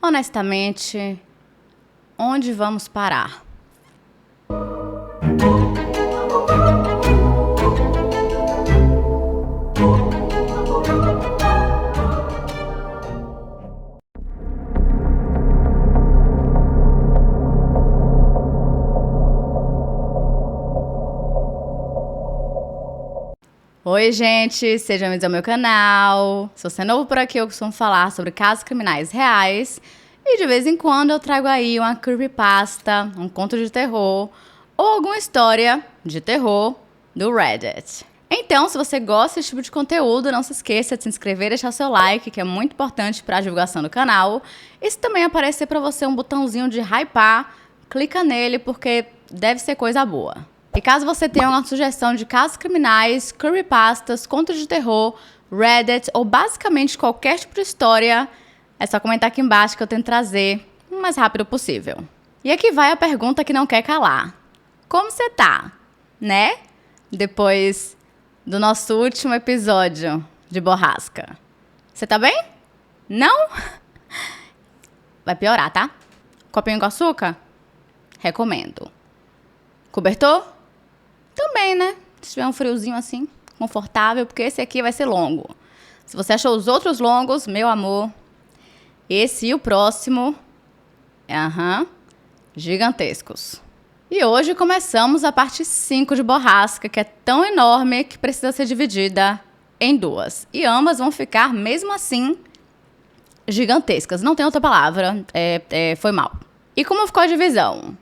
Honestamente, onde vamos parar? Oi, gente! Sejam bem-vindos ao meu canal. Se você é novo por aqui, eu costumo falar sobre casos criminais reais e de vez em quando eu trago aí uma creepypasta, um conto de terror ou alguma história de terror do Reddit. Então, se você gosta desse tipo de conteúdo, não se esqueça de se inscrever e deixar seu like, que é muito importante para a divulgação do canal. E se também aparecer para você um botãozinho de hypar, clica nele porque deve ser coisa boa. E caso você tenha uma sugestão de casos criminais, creepypastas, contos de terror, Reddit ou basicamente qualquer tipo de história, é só comentar aqui embaixo que eu tento trazer o mais rápido possível. E aqui vai a pergunta que não quer calar. Como você tá? Né? Depois do nosso último episódio de Borrasca. Você tá bem? Não? Vai piorar, tá? Copinho com açúcar? Recomendo. Cobertor? Também, né? Se tiver um friozinho assim, confortável, porque esse aqui vai ser longo. Se você achou os outros longos, meu amor, esse e o próximo, gigantescos. E hoje começamos a parte 5 de Borrasca, que é tão enorme que precisa ser dividida em duas. E ambas vão ficar, mesmo assim, gigantescas. Não tem outra palavra, foi mal. E como ficou a divisão?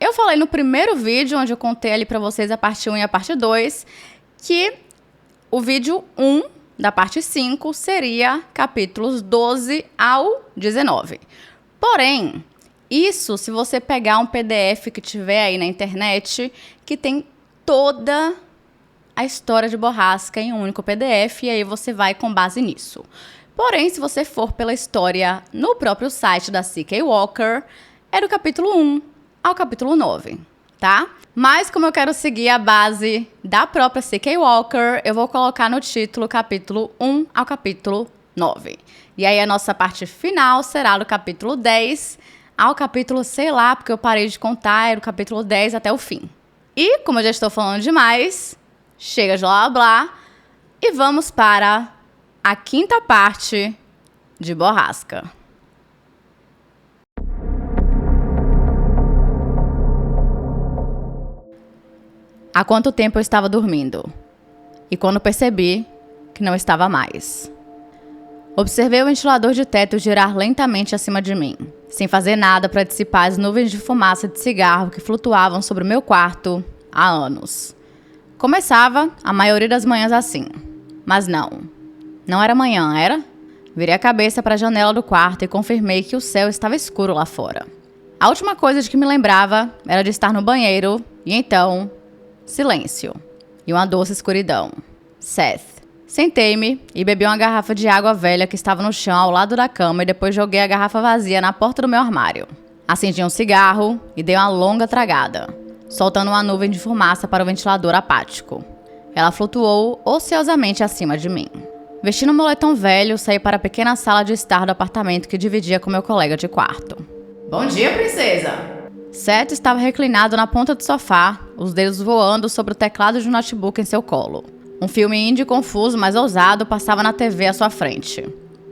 Eu falei no primeiro vídeo, onde eu contei ali pra vocês a parte 1 e a parte 2, que o vídeo 1 da parte 5 seria capítulos 12 ao 19. Porém, isso se você pegar um PDF que tiver aí na internet, que tem toda a história de Borrasca em um único PDF, e aí você vai com base nisso. Porém, se você for pela história no próprio site da C.K. Walker, é do capítulo 1 ao capítulo 9, tá? Mas como eu quero seguir a base da própria C.K. Walker, eu vou colocar no título capítulo 1 ao capítulo 9. E aí a nossa parte final será do capítulo 10 ao capítulo, sei lá, porque eu parei de contar, é do capítulo 10 até o fim. E, como eu já estou falando demais, chega de blá blá blá e vamos para a quinta parte de Borrasca. Há quanto tempo eu estava dormindo? E quando percebi que não estava mais. Observei o ventilador de teto girar lentamente acima de mim, sem fazer nada para dissipar as nuvens de fumaça de cigarro que flutuavam sobre o meu quarto há anos. Começava a maioria das manhãs assim. Mas não era manhã, era? Virei a cabeça para a janela do quarto e confirmei que o céu estava escuro lá fora. A última coisa de que me lembrava era de estar no banheiro e então... silêncio e uma doce escuridão. Seth. Sentei-me e bebi uma garrafa de água velha que estava no chão ao lado da cama e depois joguei a garrafa vazia na porta do meu armário. Acendi um cigarro e dei uma longa tragada, soltando uma nuvem de fumaça para o ventilador apático. Ela flutuou ociosamente acima de mim. Vestindo um moletom velho, saí para a pequena sala de estar do apartamento que dividia com meu colega de quarto. Bom dia, princesa! Seth estava reclinado na ponta do sofá, os dedos voando sobre o teclado de um notebook em seu colo. Um filme indie confuso, mas ousado, passava na TV à sua frente.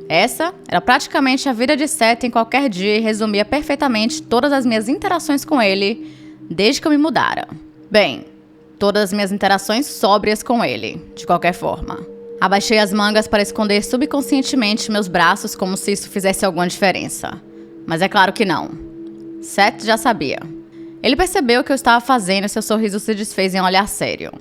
Essa era praticamente a vida de Seth em qualquer dia e resumia perfeitamente todas as minhas interações com ele desde que eu me mudara. Bem, todas as minhas interações sóbrias com ele, de qualquer forma. Abaixei as mangas para esconder subconscientemente meus braços como se isso fizesse alguma diferença. Mas é claro que não. Seth já sabia. Ele percebeu o que eu estava fazendo e seu sorriso se desfez em um olhar sério.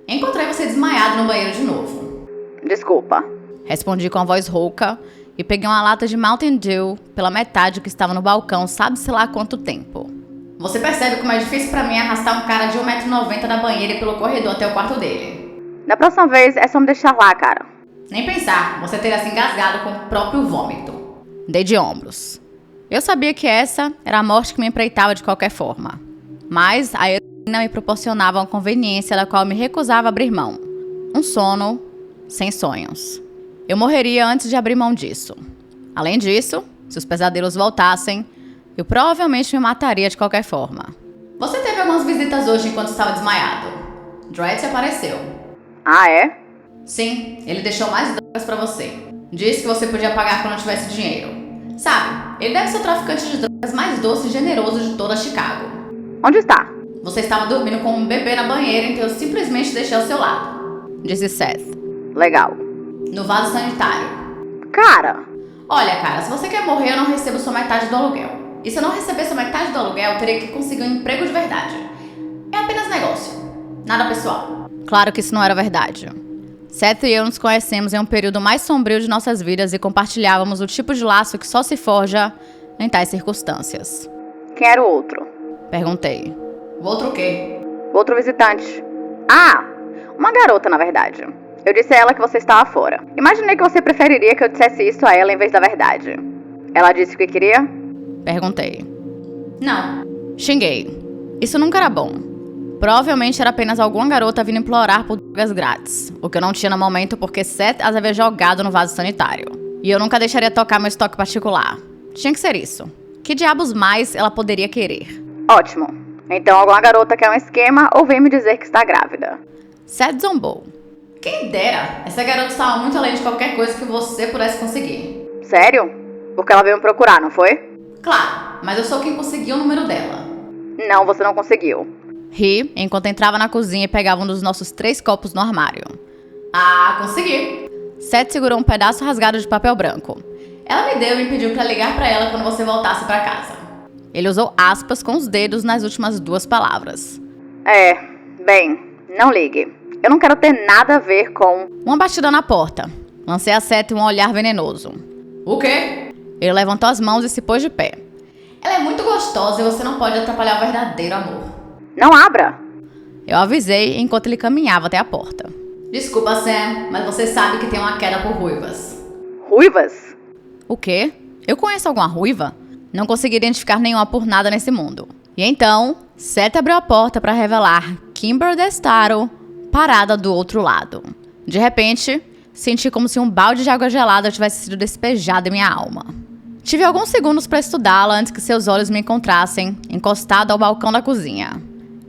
Encontrei você desmaiado no banheiro de novo. Desculpa. Respondi com a voz rouca e peguei uma lata de Mountain Dew pela metade que estava no balcão, sabe-se lá há quanto tempo. Você percebe como é difícil pra mim arrastar um cara de 1,90 m da banheira e pelo corredor até o quarto dele. Da próxima vez é só me deixar lá, cara. Nem pensar, você teria se engasgado com o próprio vômito. Dei de ombros. Eu sabia que essa era a morte que me empreitava de qualquer forma. Mas a heroína me proporcionava uma conveniência da qual me recusava abrir mão. Um sono sem sonhos. Eu morreria antes de abrir mão disso. Além disso, Se os pesadelos voltassem, eu provavelmente me mataria de qualquer forma. Você teve algumas visitas hoje enquanto estava desmaiado. Dredd apareceu. Ah, é? Sim, ele deixou mais drogas pra você. Disse que você podia pagar quando tivesse dinheiro. Sabe, ele deve ser o traficante de drogas mais doce e generoso de toda Chicago. Onde está? Você estava dormindo com um bebê na banheira, então eu simplesmente deixei ao seu lado, disse Seth. Legal. No vaso sanitário. Cara, Olha, cara, se você quer morrer, eu não recebo sua metade do aluguel. E se eu não receber sua metade do aluguel, eu teria que conseguir um emprego de verdade. É apenas negócio. Nada pessoal. Claro que isso não era verdade. Seth e eu nos conhecemos em um período mais sombrio de nossas vidas e compartilhávamos o tipo de laço que só se forja em tais circunstâncias. quem era o outro? Perguntei. O outro o quê? O outro visitante. Ah, uma garota, na verdade. Eu disse a ela que você estava fora. Imaginei que você preferiria que eu dissesse isso a ela em vez da verdade. Ela disse o que queria? Perguntei. Não. Xinguei. Isso nunca era bom. Provavelmente era apenas alguma garota vindo implorar por drogas grátis, o que eu não tinha no momento porque Seth as havia jogado no vaso sanitário. E eu nunca deixaria tocar meu estoque particular. Tinha que ser isso. Que diabos mais ela poderia querer? Ótimo. Então alguma garota quer um esquema ou vem me dizer que está grávida. Seth zombou. Quem dera, essa garota estava muito além de qualquer coisa que você pudesse conseguir. Sério? Porque ela veio me procurar, não foi? Claro, mas eu sou quem conseguiu o número dela. Não, você não conseguiu. Ri enquanto entrava na cozinha e pegava um dos nossos 3 copos no armário. Ah, consegui. Seth segurou um pedaço rasgado de papel branco. Ela me deu e me pediu pra ligar pra ela quando você voltasse pra casa. Ele usou aspas com os dedos nas últimas 2 palavras. Bem, não ligue. Eu não quero ter nada a ver com... Uma batida na porta. Lancei a Seth um olhar venenoso. O quê? Ele levantou as mãos e se pôs de pé. Ela é muito gostosa e você não pode atrapalhar o verdadeiro amor. Não abra! Eu avisei enquanto ele caminhava até a porta. Desculpa, Sam, mas você sabe que tem uma queda por ruivas. Ruivas? O quê? Eu conheço alguma ruiva? Não consegui identificar nenhuma por nada nesse mundo. E então, Seth abriu a porta para revelar Kimber Destaro parada do outro lado. De repente, senti como se um balde de água gelada tivesse sido despejado em minha alma. Tive alguns segundos para estudá-la antes que seus olhos me encontrassem, encostado ao balcão da cozinha.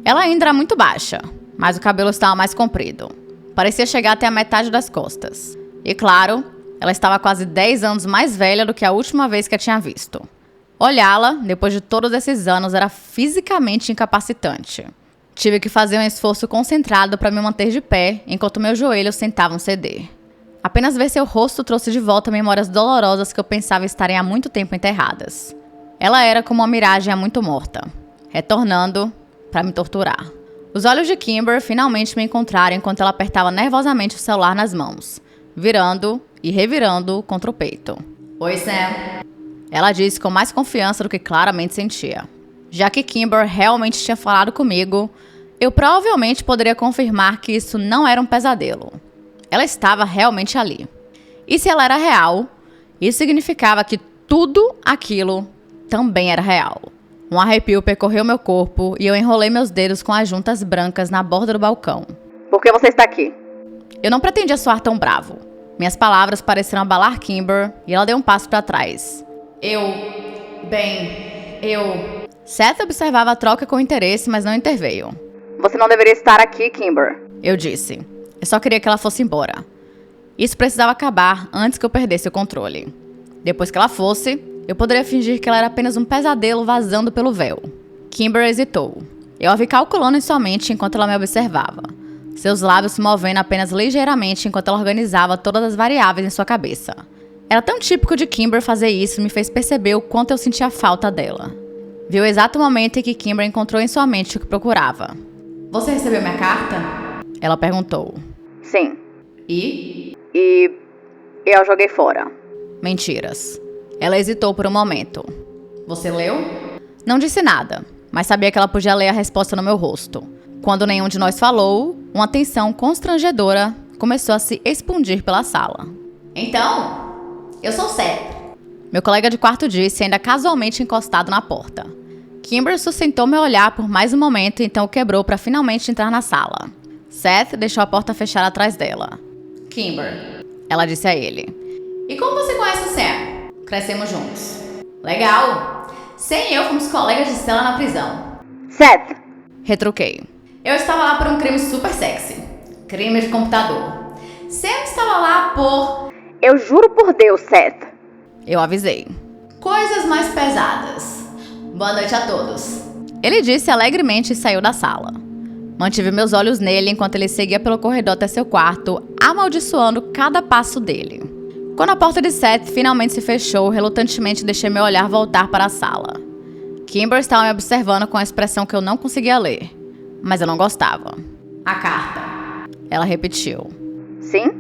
Ela ainda era muito baixa, mas o cabelo estava mais comprido. Parecia chegar até a metade das costas. E claro, ela estava quase 10 anos mais velha do que a última vez que a tinha visto. Olhá-la, depois de todos esses anos, era fisicamente incapacitante. Tive que fazer um esforço concentrado para me manter de pé, enquanto meus joelhos tentavam ceder. Apenas ver seu rosto trouxe de volta memórias dolorosas que eu pensava estarem há muito tempo enterradas. Ela era como uma miragem há muito morta, retornando para me torturar. Os olhos de Kimber finalmente me encontraram enquanto ela apertava nervosamente o celular nas mãos, virando e revirando contra o peito. Oi, Sam. Ela disse com mais confiança do que claramente sentia. Já que Kimber realmente tinha falado comigo, eu provavelmente poderia confirmar que isso não era um pesadelo. Ela estava realmente ali. E se ela era real, isso significava que tudo aquilo também era real. Um arrepio percorreu meu corpo e eu enrolei meus dedos com as juntas brancas na borda do balcão. Por que você está aqui? Eu não pretendia soar tão bravo. Minhas palavras pareceram abalar Kimber e ela deu um passo para trás. Seth observava a troca com interesse, mas não interveio. Você não deveria estar aqui, Kimber. Eu disse. Eu só queria que ela fosse embora. Isso precisava acabar antes que eu perdesse o controle. Depois que ela fosse, eu poderia fingir que ela era apenas um pesadelo vazando pelo véu. Kimber hesitou. Eu a vi calculando em sua mente enquanto ela me observava. Seus lábios se movendo apenas ligeiramente enquanto ela organizava todas as variáveis em sua cabeça. Era tão típico de Kimber fazer isso e me fez perceber o quanto eu sentia falta dela. Vi o exato momento em que Kimber encontrou em sua mente o que procurava. Você recebeu minha carta? Ela perguntou. Sim. E eu joguei fora. Mentiras. Ela hesitou por um momento. Você leu? Não disse nada, mas sabia que ela podia ler a resposta no meu rosto. Quando nenhum de nós falou, uma tensão constrangedora começou a se expandir pela sala. Então, eu sou Seth. Meu colega de quarto disse, ainda casualmente encostado na porta. Kimber sustentou meu olhar por mais um momento e então quebrou para finalmente entrar na sala. Seth deixou a porta fechada atrás dela. Kimber, ela disse a ele. E como você conhece o Sam? Crescemos juntos. Legal! Sam e eu fomos colegas de cela na prisão. Seth! Retruquei. Eu estava lá por um crime super sexy. Crime de computador. Sam estava lá por... Eu juro por Deus, Seth. Eu avisei. Coisas mais pesadas. Boa noite a todos. Ele disse alegremente e saiu da sala. Mantive meus olhos nele enquanto ele seguia pelo corredor até seu quarto, amaldiçoando cada passo dele. Quando a porta de Seth finalmente se fechou, relutantemente deixei meu olhar voltar para a sala. Kimber estava me observando com a expressão que eu não conseguia ler, mas eu não gostava. A carta. Ela repetiu. Sim,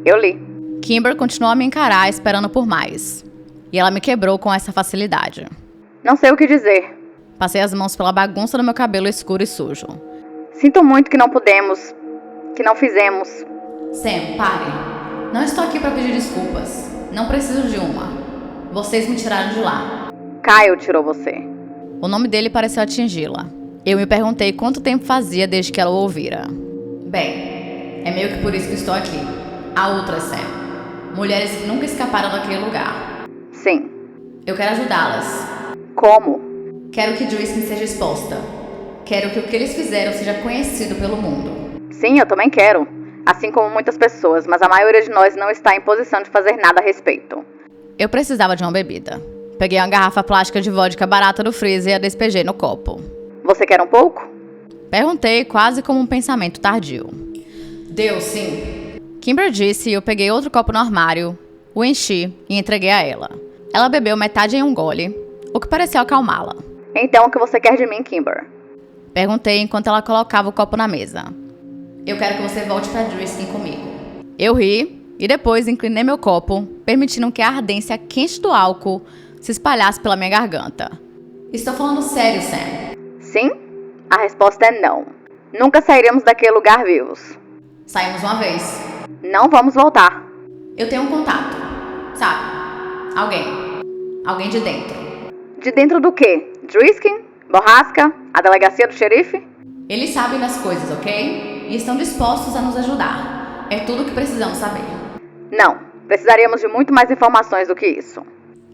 eu li. Kimber continuou a me encarar, esperando por mais. E ela me quebrou com essa facilidade. Não sei o que dizer. Passei as mãos pela bagunça do meu cabelo escuro e sujo. Sinto muito que não pudemos, que não fizemos. Sam, pare. Não estou aqui para pedir desculpas. Não preciso de uma. Vocês me tiraram de lá. Kyle tirou você. O nome dele pareceu atingi-la. Eu me perguntei quanto tempo fazia desde que ela o ouvira. Bem, é meio que por isso que estou aqui. Há outras, Sam. Mulheres que nunca escaparam daquele lugar. Sim. Eu quero ajudá-las. Como? Quero que Driskin seja exposta. Quero que o que eles fizeram seja conhecido pelo mundo. Sim, eu também quero. Assim como muitas pessoas, mas a maioria de nós não está em posição de fazer nada a respeito. Eu precisava de uma bebida. Peguei uma garrafa plástica de vodka barata do freezer e a despejei no copo. Você quer um pouco? Perguntei, quase como um pensamento tardio. Deu, sim. Kimber disse e eu peguei outro copo no armário, o enchi e entreguei a ela. Ela bebeu metade em um gole, o que pareceu acalmá-la. Então, o que você quer de mim, Kimber? Perguntei enquanto ela colocava o copo na mesa. Eu quero que você volte pra Driskin comigo. Eu ri e depois inclinei meu copo, permitindo que a ardência quente do álcool se espalhasse pela minha garganta. Estou falando sério, Sam. Sim? A resposta é não. Nunca sairemos daquele lugar vivos. Saímos uma vez. Não vamos voltar. Eu tenho um contato, sabe? Alguém de dentro. De dentro do quê? Driskin? Borrasca? A delegacia do xerife? Eles sabem das coisas, ok? E estão dispostos a nos ajudar. É tudo o que precisamos saber. Não. Precisaríamos de muito mais informações do que isso.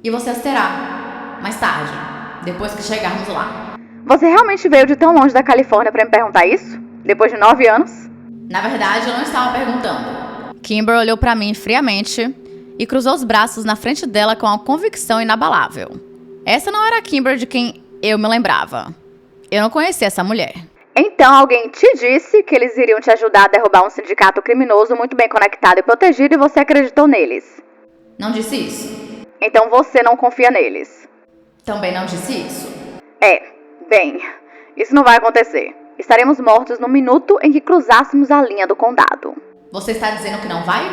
E você as terá. Mais tarde. Depois que chegarmos lá. Você realmente veio de tão longe da Califórnia pra me perguntar isso? Depois de 9 anos? Na verdade, eu não estava perguntando. Kimber olhou pra mim friamente e cruzou os braços na frente dela com uma convicção inabalável. Essa não era a Kimber de quem eu me lembrava. Eu não conhecia essa mulher. Então alguém te disse que eles iriam te ajudar a derrubar um sindicato criminoso muito bem conectado e protegido e você acreditou neles. Não disse isso. Então você não confia neles. Também não disse isso. Bem, isso não vai acontecer. Estaremos mortos no minuto em que cruzássemos a linha do condado. Você está dizendo que não vai?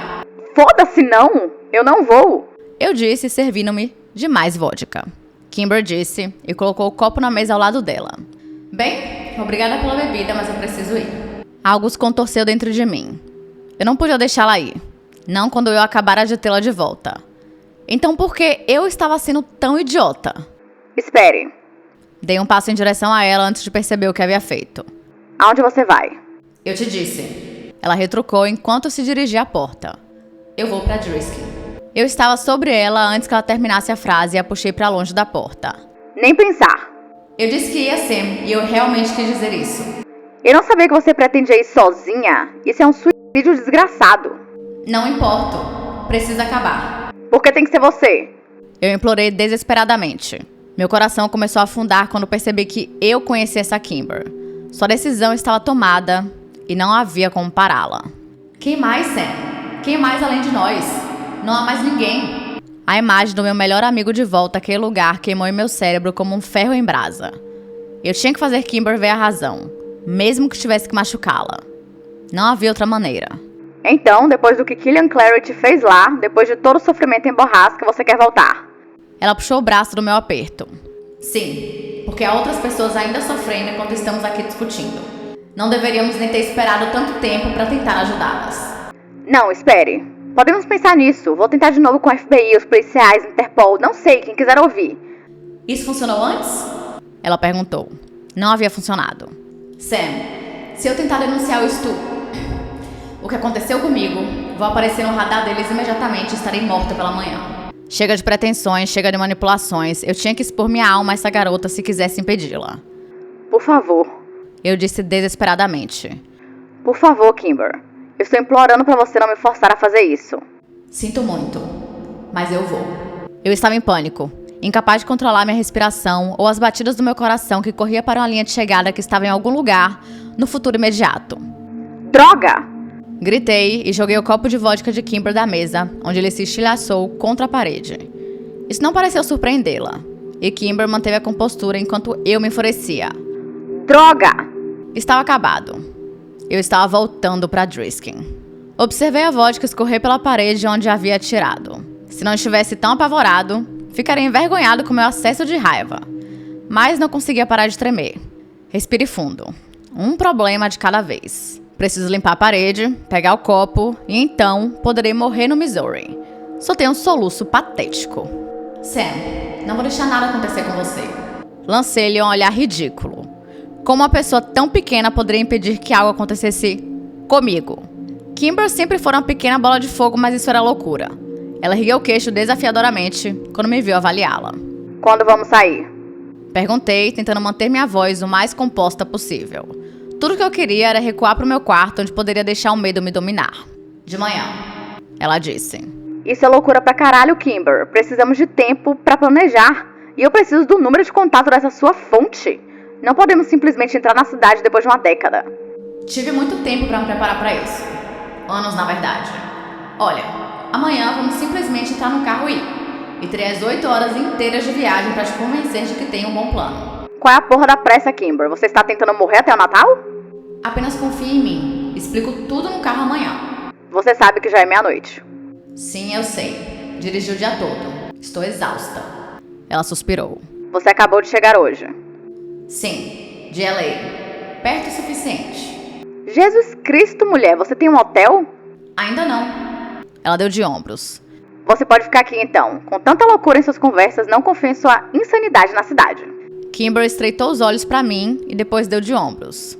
Foda-se não! Eu não vou! Eu disse, servindo-me de mais vodka. Kimber disse e colocou o copo na mesa ao lado dela. Bem, obrigada pela bebida, mas eu preciso ir. Algo se contorceu dentro de mim. Eu não podia deixá-la ir. Não quando eu acabara de tê-la de volta. Então por que eu estava sendo tão idiota? Espere. Dei um passo em direção a ela antes de perceber o que havia feito. Aonde você vai? Eu te disse. Ela retrucou enquanto se dirigia à porta. Eu vou pra Driskin. Eu estava sobre ela antes que ela terminasse a frase e a puxei pra longe da porta. Nem pensar. Eu disse que ia Sam e eu realmente quis dizer isso. Eu não sabia que você pretendia ir sozinha. Isso é um suicídio desgraçado. Não importo. Precisa acabar. Por que tem que ser você? Eu implorei desesperadamente. Meu coração começou a afundar quando percebi que eu conhecia essa Kimber. Sua decisão estava tomada e não havia como pará-la. Quem mais, Sam? Quem mais além de nós? Não há mais ninguém. A imagem do meu melhor amigo de volta àquele lugar queimou em meu cérebro como um ferro em brasa. Eu tinha que fazer Kimber ver a razão, mesmo que tivesse que machucá-la. Não havia outra maneira. Então, depois do que Killian Clarity fez lá, depois de todo o sofrimento em Borrasca, você quer voltar? Ela puxou o braço do meu aperto. Sim, porque há outras pessoas ainda sofrendo enquanto estamos aqui discutindo. Não deveríamos nem ter esperado tanto tempo para tentar ajudá-las. Não, espere. Podemos pensar nisso. Vou tentar de novo com o FBI, os policiais, Interpol, não sei, quem quiser ouvir. Isso funcionou antes? Ela perguntou. Não havia funcionado. Sam, se eu tentar denunciar o que aconteceu comigo, vou aparecer no radar deles imediatamente e estarei morta pela manhã. Chega de pretensões, chega de manipulações. Eu tinha que expor minha alma a essa garota se quisesse impedi-la. Por favor. Eu disse desesperadamente. Por favor, Kimber. Eu estou implorando pra você não me forçar a fazer isso. Sinto muito, mas eu vou. Eu estava em pânico, incapaz de controlar minha respiração ou as batidas do meu coração que corria para uma linha de chegada que estava em algum lugar no futuro imediato. Droga! Gritei e joguei o copo de vodka de Kimber da mesa, onde ele se estilhaçou contra a parede. Isso não pareceu surpreendê-la, e Kimber manteve a compostura enquanto eu me enfurecia. Droga! Estava acabado. Eu estava voltando para Driskin. Observei a vodka escorrer pela parede onde havia atirado. Se não estivesse tão apavorado, ficaria envergonhado com meu acesso de raiva. Mas não conseguia parar de tremer. Respire fundo. Um problema de cada vez. Preciso limpar a parede, pegar o copo e então poderei morrer no Missouri. Soltei um soluço patético. Sam, não vou deixar nada acontecer com você. Lancei-lhe um olhar ridículo. Como uma pessoa tão pequena poderia impedir que algo acontecesse comigo? Kimber sempre foi uma pequena bola de fogo, mas isso era loucura. Ela ergueu o queixo desafiadoramente quando me viu avaliá-la. Quando vamos sair? Perguntei, tentando manter minha voz o mais composta possível. Tudo que eu queria era recuar para o meu quarto, onde poderia deixar o medo me dominar. De manhã, ela disse. Isso é loucura pra caralho, Kimber. Precisamos de tempo pra planejar. E eu preciso do número de contato dessa sua fonte. Não podemos simplesmente entrar na cidade depois de uma década. Tive muito tempo para me preparar para isso. Anos, na verdade. Olha, amanhã vamos simplesmente entrar no carro e ir. E terei as 8 horas inteiras de viagem para te convencer de que tenho um bom plano. Qual é a porra da pressa, Kimber? Você está tentando morrer até o Natal? Apenas confie em mim. Explico tudo no carro amanhã. Você sabe que já é meia-noite. Sim, eu sei. Dirigi o dia todo. Estou exausta. Ela suspirou. Você acabou de chegar hoje. Sim, de LA. Perto o suficiente. Jesus Cristo, mulher, você tem um hotel? Ainda não. Ela deu de ombros. Você pode ficar aqui então. Com tanta loucura em suas conversas, não confio em sua insanidade na cidade. Kimber estreitou os olhos pra mim e depois deu de ombros.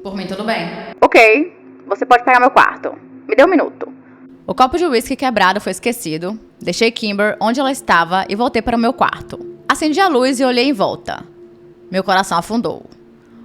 Por mim, tudo bem. Ok, você pode pegar meu quarto. Me dê um minuto. O copo de uísque quebrado foi esquecido. Deixei Kimber onde ela estava e voltei para o meu quarto. Acendi a luz e olhei em volta. Meu coração afundou.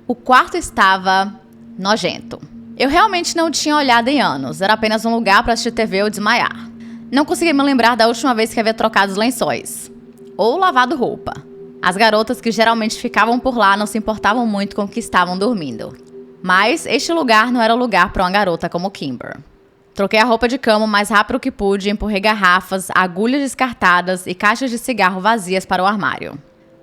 O quarto estava nojento. Eu realmente não tinha olhado em anos. Era apenas um lugar para assistir TV ou desmaiar. Não conseguia me lembrar da última vez que havia trocado os lençóis. Ou lavado roupa. As garotas que geralmente ficavam por lá não se importavam muito com o que estavam dormindo. Mas este lugar não era o lugar para uma garota como Kimber. Troquei a roupa de cama o mais rápido que pude e empurrei garrafas, agulhas descartadas e caixas de cigarro vazias para o armário.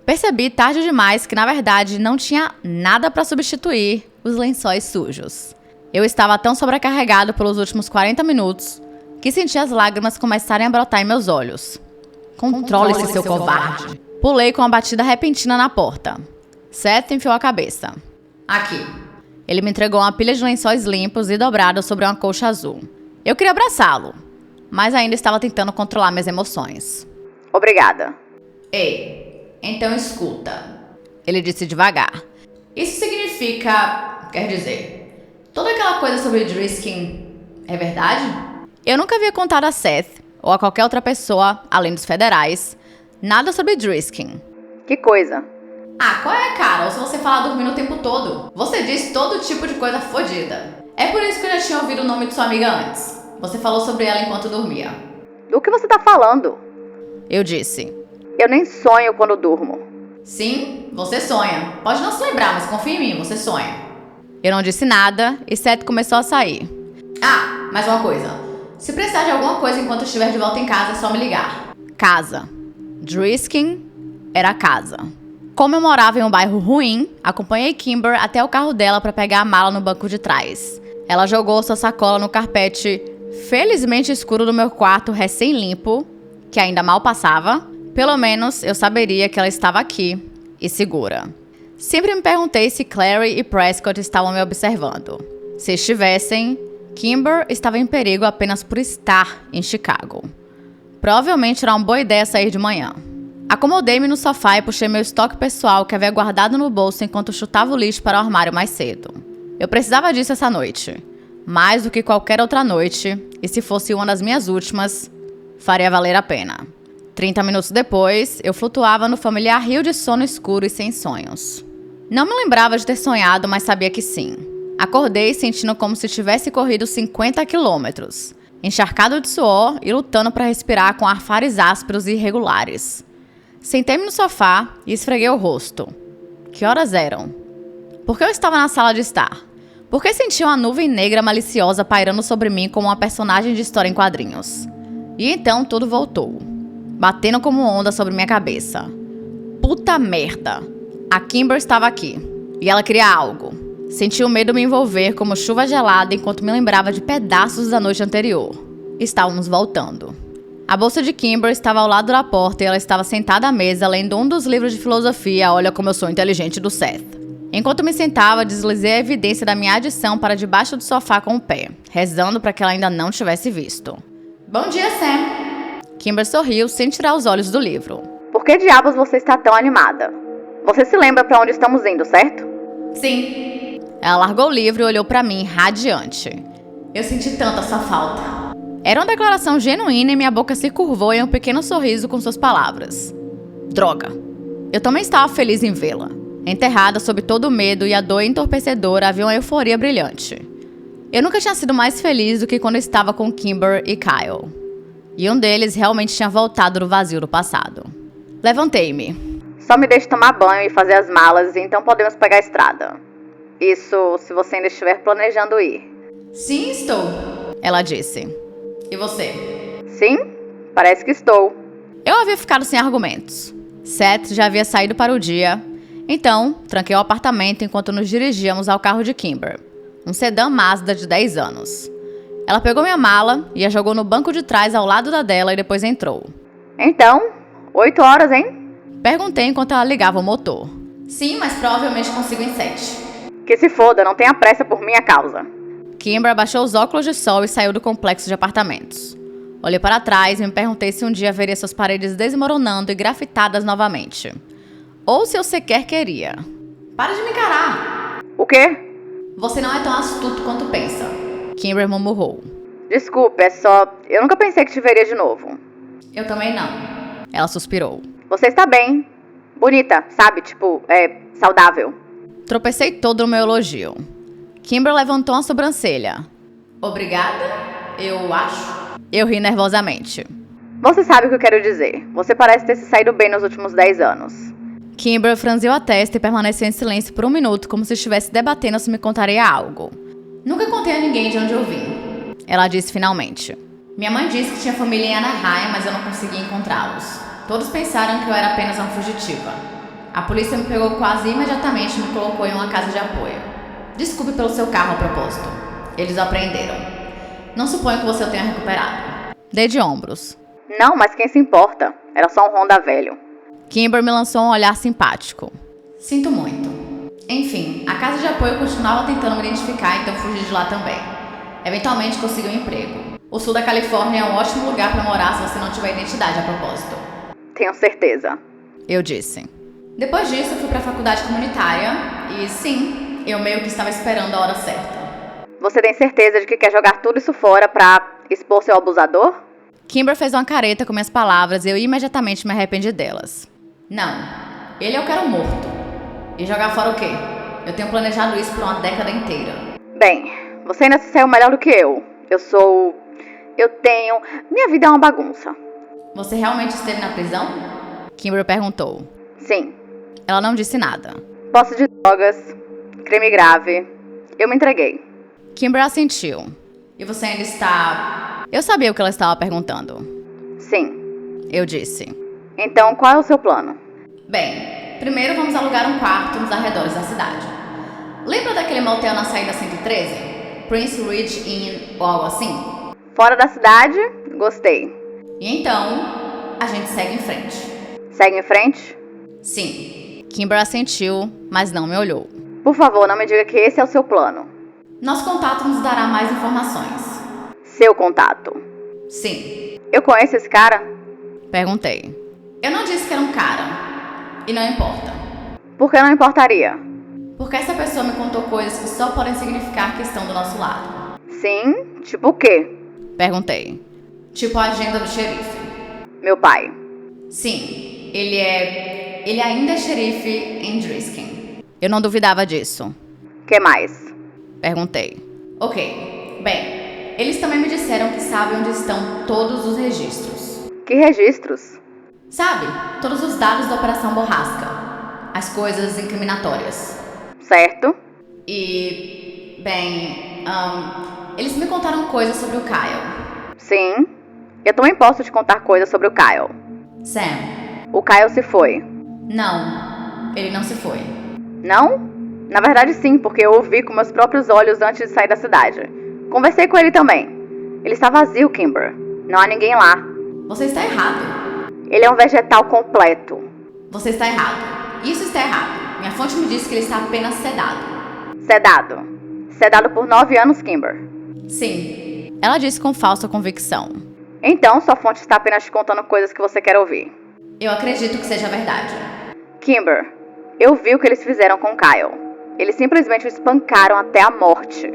Percebi tarde demais que, na verdade, não tinha nada para substituir os lençóis sujos. Eu estava tão sobrecarregado pelos últimos 40 minutos que senti as lágrimas começarem a brotar em meus olhos. Controle-se, seu covarde. Pulei com uma batida repentina na porta. Seth enfiou a cabeça. Aqui. Ele me entregou uma pilha de lençóis limpos e dobrados sobre uma colcha azul. Eu queria abraçá-lo, mas ainda estava tentando controlar minhas emoções. Obrigada. Ei, então escuta. Ele disse devagar. Isso significa... quer dizer... toda aquela coisa sobre Driskin é verdade? Eu nunca havia contado a Seth, ou a qualquer outra pessoa, além dos federais, nada sobre Driskin. Que coisa? Ah, qual é, cara? Ou se você falar dormindo o tempo todo? Você diz todo tipo de coisa fodida. É por isso que eu já tinha ouvido o nome de sua amiga antes. Você falou sobre ela enquanto dormia. Do que você tá falando? Eu disse. Eu nem sonho quando durmo. Sim, você sonha. Pode não se lembrar, mas confia em mim, você sonha. Eu não disse nada e Seth começou a sair. Ah, mais uma coisa. Se precisar de alguma coisa enquanto eu estiver de volta em casa, é só me ligar. Casa. Driskin era casa. Como eu morava em um bairro ruim, acompanhei Kimber até o carro dela para pegar a mala no banco de trás. Ela jogou sua sacola no carpete felizmente escuro do meu quarto recém-limpo, que ainda mal passava. Pelo menos eu saberia que ela estava aqui e segura. Sempre me perguntei se Clary e Prescott estavam me observando. Se estivessem, Kimber estava em perigo apenas por estar em Chicago. Provavelmente era uma boa ideia sair de manhã. Acomodei-me no sofá e puxei meu estoque pessoal que havia guardado no bolso enquanto chutava o lixo para o armário mais cedo. Eu precisava disso essa noite. Mais do que qualquer outra noite, e se fosse uma das minhas últimas, faria valer a pena. 30 minutos depois, eu flutuava no familiar rio de sono escuro e sem sonhos. Não me lembrava de ter sonhado, mas sabia que sim. Acordei sentindo como se tivesse corrido 50 quilômetros, encharcado de suor e lutando para respirar com arfares ásperos e irregulares. Sentei-me no sofá e esfreguei o rosto. Que horas eram? Por que eu estava na sala de estar? Por que sentia uma nuvem negra maliciosa pairando sobre mim como uma personagem de história em quadrinhos? E então tudo voltou, batendo como onda sobre minha cabeça. Puta merda! A Kimber estava aqui, e ela queria algo. Senti o medo me envolver como chuva gelada enquanto me lembrava de pedaços da noite anterior. Estávamos voltando. A bolsa de Kimber estava ao lado da porta e ela estava sentada à mesa lendo um dos livros de filosofia Olha Como Eu Sou Inteligente do Seth. Enquanto me sentava, deslizei a evidência da minha adição para debaixo do sofá com o pé, rezando para que ela ainda não tivesse visto. Bom dia, Sam! Kimber sorriu sem tirar os olhos do livro. Por que diabos você está tão animada? Você se lembra para onde estamos indo, certo? Sim. Ela largou o livro e olhou para mim, radiante. Eu senti tanto a sua falta. Era uma declaração genuína e minha boca se curvou em um pequeno sorriso com suas palavras. Droga. Eu também estava feliz em vê-la. Enterrada sob todo o medo e a dor entorpecedora, havia uma euforia brilhante. Eu nunca tinha sido mais feliz do que quando estava com Kimber e Kyle. E um deles realmente tinha voltado do vazio do passado. Levantei-me. Só me deixe tomar banho e fazer as malas, e então podemos pegar a estrada. Isso se você ainda estiver planejando ir. Sim, estou, ela disse. E você? Sim, parece que estou. Eu havia ficado sem argumentos. Seth já havia saído para o dia. Então, tranquei o apartamento enquanto nos dirigíamos ao carro de Kimber. Um sedã Mazda de 10 anos. Ela pegou minha mala e a jogou no banco de trás ao lado da dela e depois entrou. Então, 8 horas, hein? Perguntei enquanto ela ligava o motor. Sim, mas provavelmente consigo em 7. Que se foda, não tenha pressa por minha causa. Kimber abaixou os óculos de sol e saiu do complexo de apartamentos. Olhei para trás e me perguntei se um dia veria suas paredes desmoronando e grafitadas novamente. Ou se eu sequer queria. Para de me encarar! O quê? Você não é tão astuto quanto pensa, Kimber murmurou. Desculpe, é só... Eu nunca pensei que te veria de novo. Eu também não. Ela suspirou. Você está bem. Bonita, sabe? Tipo, saudável. Tropecei todo no meu elogio. Kimber levantou a sobrancelha. Obrigada? Eu acho. Eu ri nervosamente. Você sabe o que eu quero dizer. Você parece ter se saído bem nos últimos 10 anos. Kimber franziu a testa e permaneceu em silêncio por um minuto, como se estivesse debatendo se me contaria algo. Nunca contei a ninguém de onde eu vim, ela disse finalmente. Minha mãe disse que tinha família em Anaheim, mas eu não conseguia encontrá-los. Todos pensaram que eu era apenas uma fugitiva. A polícia me pegou quase imediatamente e me colocou em uma casa de apoio. Desculpe pelo seu carro a propósito. Eles o apreenderam. Não suponho que você o tenha recuperado. Dei de ombros. Não, mas quem se importa? Era só um Honda velho. Kimber me lançou um olhar simpático. Sinto muito. Enfim, a casa de apoio continuava tentando me identificar, então fugi de lá também. Eventualmente consegui um emprego. O sul da Califórnia é um ótimo lugar para morar se você não tiver identidade a propósito. Tenho certeza. Eu disse. Depois disso, fui para a faculdade comunitária e sim, eu meio que estava esperando a hora certa. Você tem certeza de que quer jogar tudo isso fora pra expor seu abusador? Kimber fez uma careta com minhas palavras e eu imediatamente me arrependi delas. Não, ele eu quero morto. E jogar fora o quê? Eu tenho planejado isso por uma década inteira. Bem, você ainda se saiu melhor do que eu. Minha vida é uma bagunça. Você realmente esteve na prisão? Kimber perguntou. Sim. Ela não disse nada. Posse de drogas, crime grave. Eu me entreguei. Kimber assentiu. E você ainda está... Eu sabia o que ela estava perguntando. Sim. Eu disse. Então, qual é o seu plano? Bem, primeiro vamos alugar um quarto nos arredores da cidade. Lembra daquele motel na saída 113? Prince Ridge Inn ou algo assim? Fora da cidade? Gostei. E então, a gente segue em frente. Segue em frente? Sim. Kimber assentiu, mas não me olhou. Por favor, não me diga que esse é o seu plano. Nosso contato nos dará mais informações. Seu contato? Sim. Eu conheço esse cara? Perguntei. Eu não disse que era um cara. E não importa. Por que não importaria? Porque essa pessoa me contou coisas que só podem significar que estão do nosso lado. Sim? Tipo o quê? Perguntei. Tipo a agenda do xerife. Meu pai. Sim, ele ainda é xerife em Driskin. Eu não duvidava disso. Que mais? Perguntei. Ok, bem, eles também me disseram que sabem onde estão todos os registros. Que registros? Sabe, todos os dados da Operação Borrasca. As coisas incriminatórias. Certo. E, bem, eles me contaram coisas sobre o Kyle. Sim. Eu também posso te contar coisas sobre o Kyle. Sam. O Kyle se foi. Não, ele não se foi. Não? Na verdade sim, porque eu o vi com meus próprios olhos antes de sair da cidade. Conversei com ele também. Ele está vazio, Kimber. Não há ninguém lá. Você está errado. Ele é um vegetal completo. Você está errado. Isso está errado. Minha fonte me disse que ele está apenas sedado. Sedado. Sedado por 9 anos, Kimber. Sim. Ela disse com falsa convicção. Então, sua fonte está apenas te contando coisas que você quer ouvir. Eu acredito que seja verdade. Kimber, eu vi o que eles fizeram com Kyle. Eles simplesmente o espancaram até a morte.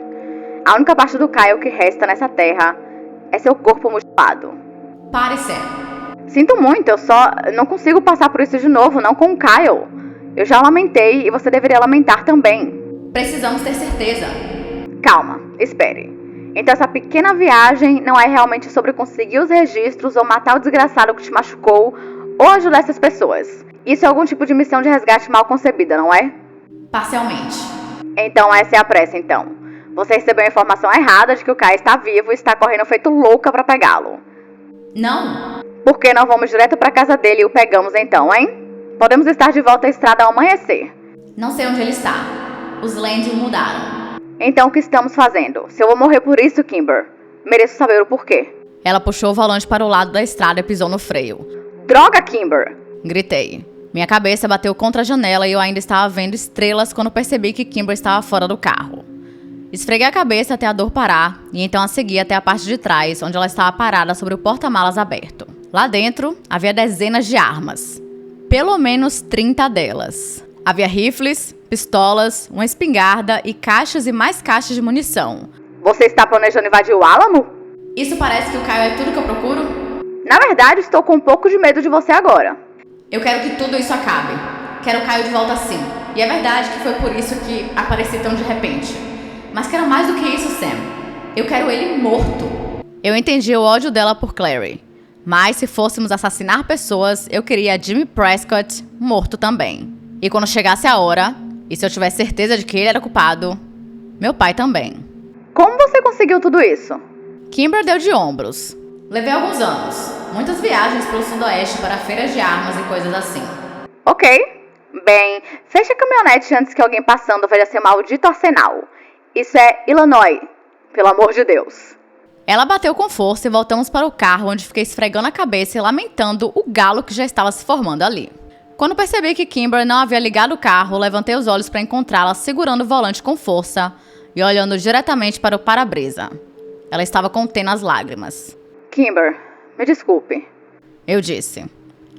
A única parte do Kyle que resta nessa terra é seu corpo mutilado. Pare, Sam. Sinto muito, eu só não consigo passar por isso de novo, não com o Kyle. Eu já lamentei e você deveria lamentar também. Precisamos ter certeza. Calma, espere. Então essa pequena viagem não é realmente sobre conseguir os registros ou matar o desgraçado que te machucou ou ajudar essas pessoas. Isso é algum tipo de missão de resgate mal concebida, não é? Parcialmente. Então essa é a pressa, então. Você recebeu a informação errada de que o Kai está vivo e está correndo feito louca pra pegá-lo. Não. Por que não vamos direto pra casa dele e o pegamos então, hein? Podemos estar de volta à estrada ao amanhecer. Não sei onde ele está. Os Land o mudaram. Então o que estamos fazendo? Se eu vou morrer por isso, Kimber, mereço saber o porquê. Ela puxou o volante para o lado da estrada e pisou no freio. Droga, Kimber! Gritei. Minha cabeça bateu contra a janela e eu ainda estava vendo estrelas quando percebi que Kimber estava fora do carro. Esfreguei a cabeça até a dor parar e então a segui até a parte de trás, onde ela estava parada sobre o porta-malas aberto. Lá dentro, havia dezenas de armas. Pelo menos 30 delas. Havia rifles, pistolas, uma espingarda e caixas e mais caixas de munição. Você está planejando invadir o Álamo? Isso parece que o Kyle é tudo que eu procuro? Na verdade, estou com um pouco de medo de você agora. Eu quero que tudo isso acabe. Quero o Kyle de volta sim. E é verdade que foi por isso que apareci tão de repente. Mas quero mais do que isso, Sam. Eu quero ele morto. Eu entendi o ódio dela por Clary. Mas se fôssemos assassinar pessoas, eu queria Jimmy Prescott morto também. E quando chegasse a hora, e se eu tivesse certeza de que ele era culpado, meu pai também. Como você conseguiu tudo isso? Kimber deu de ombros. Levei alguns anos. Muitas viagens pelo sudoeste para feiras de armas e coisas assim. Ok. Bem, feche a caminhonete antes que alguém passando veja seu maldito arsenal. Isso é Illinois. Pelo amor de Deus. Ela bateu com força e voltamos para o carro, onde fiquei esfregando a cabeça e lamentando o galo que já estava se formando ali. Quando percebi que Kimber não havia ligado o carro, levantei os olhos para encontrá-la segurando o volante com força e olhando diretamente para o para-brisa. Ela estava contendo as lágrimas. Kimber, me desculpe. Eu disse.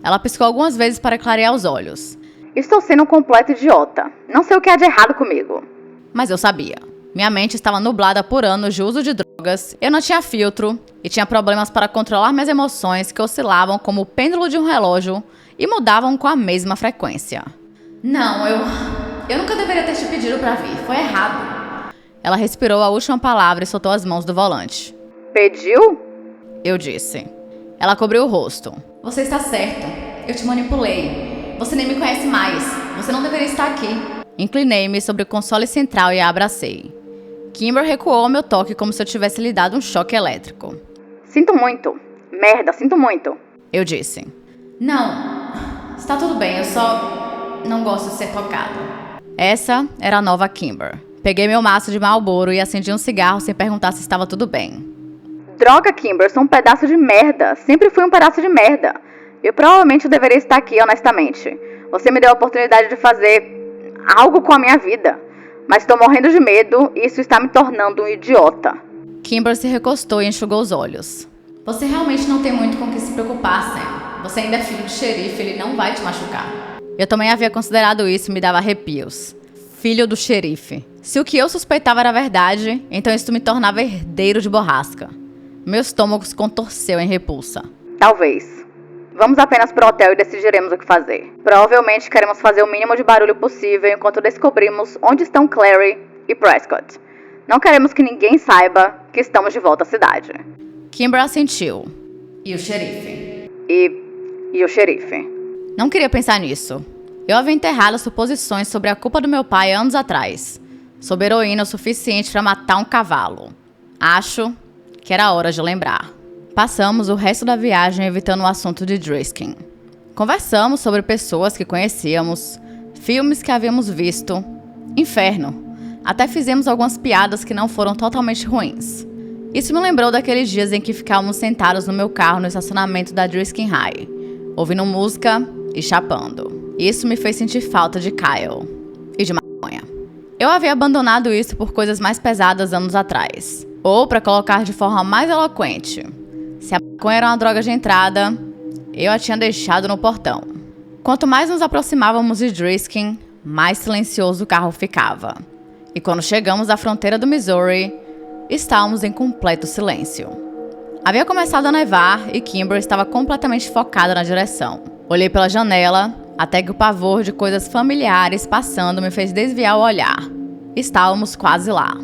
Ela piscou algumas vezes para clarear os olhos. Estou sendo um completo idiota. Não sei o que há de errado comigo. Mas eu sabia. Minha mente estava nublada por anos de uso de drogas, eu não tinha filtro e tinha problemas para controlar minhas emoções que oscilavam como o pêndulo de um relógio e mudavam com a mesma frequência. Não, eu nunca deveria ter te pedido para vir, foi errado. Ela respirou a última palavra e soltou as mãos do volante. Pediu? Eu disse. Ela cobriu o rosto. Você está certo, eu te manipulei. Você nem me conhece mais, você não deveria estar aqui. Inclinei-me sobre o console central e a abracei. Kimber recuou ao meu toque como se eu tivesse lhe dado um choque elétrico. Sinto muito. Merda, sinto muito. Eu disse. Não, está tudo bem, eu só não gosto de ser tocada. Essa era a nova Kimber. Peguei meu maço de Marlboro e acendi um cigarro sem perguntar se estava tudo bem. Droga, Kimber, sou um pedaço de merda. Sempre fui um pedaço de merda. Eu provavelmente deveria estar aqui, honestamente. Você me deu a oportunidade de fazer algo com a minha vida. Mas estou morrendo de medo e isso está me tornando um idiota. Kimber se recostou e enxugou os olhos. Você realmente não tem muito com o que se preocupar, Sam. Você ainda é filho de xerife, ele não vai te machucar. Eu também havia considerado isso e me dava arrepios. Filho do xerife. Se o que eu suspeitava era verdade, então isso me tornava herdeiro de borrasca. Meu estômago se contorceu em repulsa. Talvez. Vamos apenas pro hotel e decidiremos o que fazer. Provavelmente queremos fazer o mínimo de barulho possível enquanto descobrimos onde estão Clary e Prescott. Não queremos que ninguém saiba que estamos de volta à cidade. Kimber assentiu. E o xerife? E o xerife? Não queria pensar nisso. Eu havia enterrado suposições sobre a culpa do meu pai anos atrás. Sob heroína o suficiente para matar um cavalo. Acho que era hora de lembrar. Passamos o resto da viagem evitando o assunto de Driskin. Conversamos sobre pessoas que conhecíamos, filmes que havíamos visto, inferno. Até fizemos algumas piadas que não foram totalmente ruins. Isso me lembrou daqueles dias em que ficávamos sentados no meu carro no estacionamento da Driskin High, ouvindo música e chapando. Isso me fez sentir falta de Kyle e de maconha. Eu havia abandonado isso por coisas mais pesadas anos atrás. Ou, para colocar de forma mais eloquente, se a maconha era uma droga de entrada, eu a tinha deixado no portão. Quanto mais nos aproximávamos de Driskin, mais silencioso o carro ficava. E quando chegamos à fronteira do Missouri, estávamos em completo silêncio. Havia começado a nevar e Kimber estava completamente focada na direção. Olhei pela janela, até que o pavor de coisas familiares passando me fez desviar o olhar. Estávamos quase lá.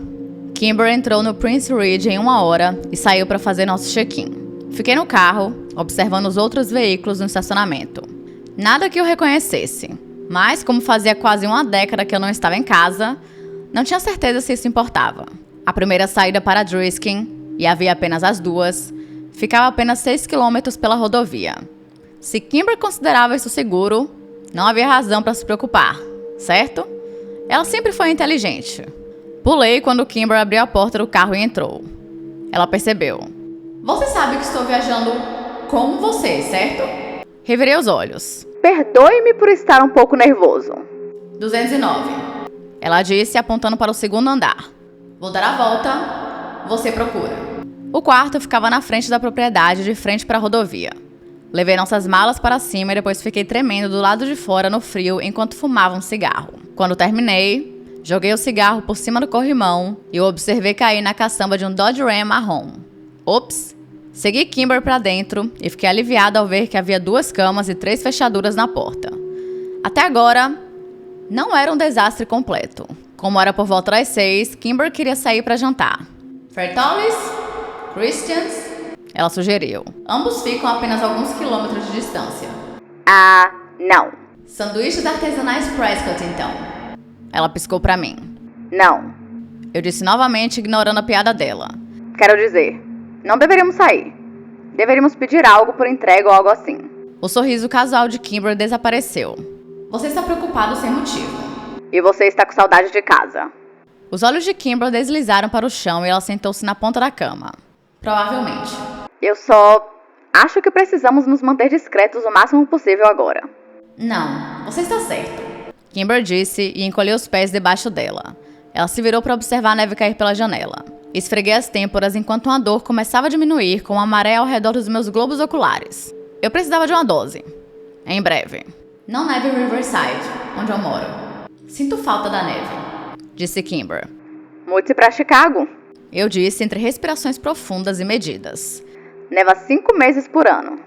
Kimber entrou no Prince Ridge em 1 hora e saiu para fazer nosso check-in. Fiquei no carro, observando os outros veículos no estacionamento. Nada que eu reconhecesse, mas como fazia quase 1 década que eu não estava em casa, não tinha certeza se isso importava. A primeira saída para Driskin, e havia apenas as 2, ficava apenas 6 quilômetros pela rodovia. Se Kimber considerava isso seguro, não havia razão para se preocupar, certo? Ela sempre foi inteligente. Pulei quando Kimber abriu a porta do carro e entrou. Ela percebeu. Você sabe que estou viajando com você, certo? Revirei os olhos. Perdoe-me por estar um pouco nervoso. 209. Ela disse, apontando para o segundo andar. Vou dar a volta, você procura. O quarto ficava na frente da propriedade, de frente para a rodovia. Levei nossas malas para cima e depois fiquei tremendo do lado de fora no frio enquanto fumava um cigarro. Quando terminei, joguei o cigarro por cima do corrimão e o observei cair na caçamba de um Dodge Ram marrom. Ops! Segui Kimber para dentro e fiquei aliviado ao ver que havia 2 camas e 3 fechaduras na porta. Até agora, não era um desastre completo. Como era por volta das 6, Kimber queria sair para jantar. Fertolis? Christians? Ela sugeriu. Ambos ficam a apenas alguns quilômetros de distância. Não. Sanduíches artesanais Prescott, então. Ela piscou para mim. Não. Eu disse novamente, ignorando a piada dela. Quero dizer, não deveríamos sair. Deveríamos pedir algo por entrega ou algo assim. O sorriso casual de Kimber desapareceu. Você está preocupado sem motivo. E você está com saudade de casa. Os olhos de Kimber deslizaram para o chão e ela sentou-se na ponta da cama. Provavelmente. Eu só acho que precisamos nos manter discretos o máximo possível agora. Não, você está certo. Kimber disse e encolheu os pés debaixo dela. Ela se virou para observar a neve cair pela janela. Esfreguei as têmporas enquanto uma dor começava a diminuir com uma maré ao redor dos meus globos oculares. Eu precisava de uma dose. Em breve. Não neve em Riverside, onde eu moro. Sinto falta da neve, disse Kimber. Mude-se para Chicago. Eu disse entre respirações profundas e medidas. Neva 5 meses por ano.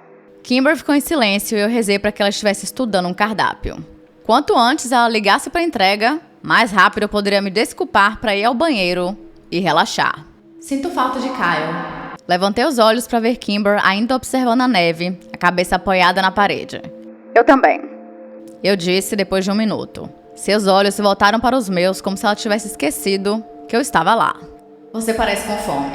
Kimber ficou em silêncio e eu rezei para que ela estivesse estudando um cardápio. Quanto antes ela ligasse para a entrega, mais rápido eu poderia me desculpar para ir ao banheiro e relaxar. Sinto falta de Kyle. Levantei os olhos para ver Kimber ainda observando a neve, a cabeça apoiada na parede. Eu também. Eu disse depois de 1 minuto. Seus olhos se voltaram para os meus como se ela tivesse esquecido que eu estava lá. Você parece com fome.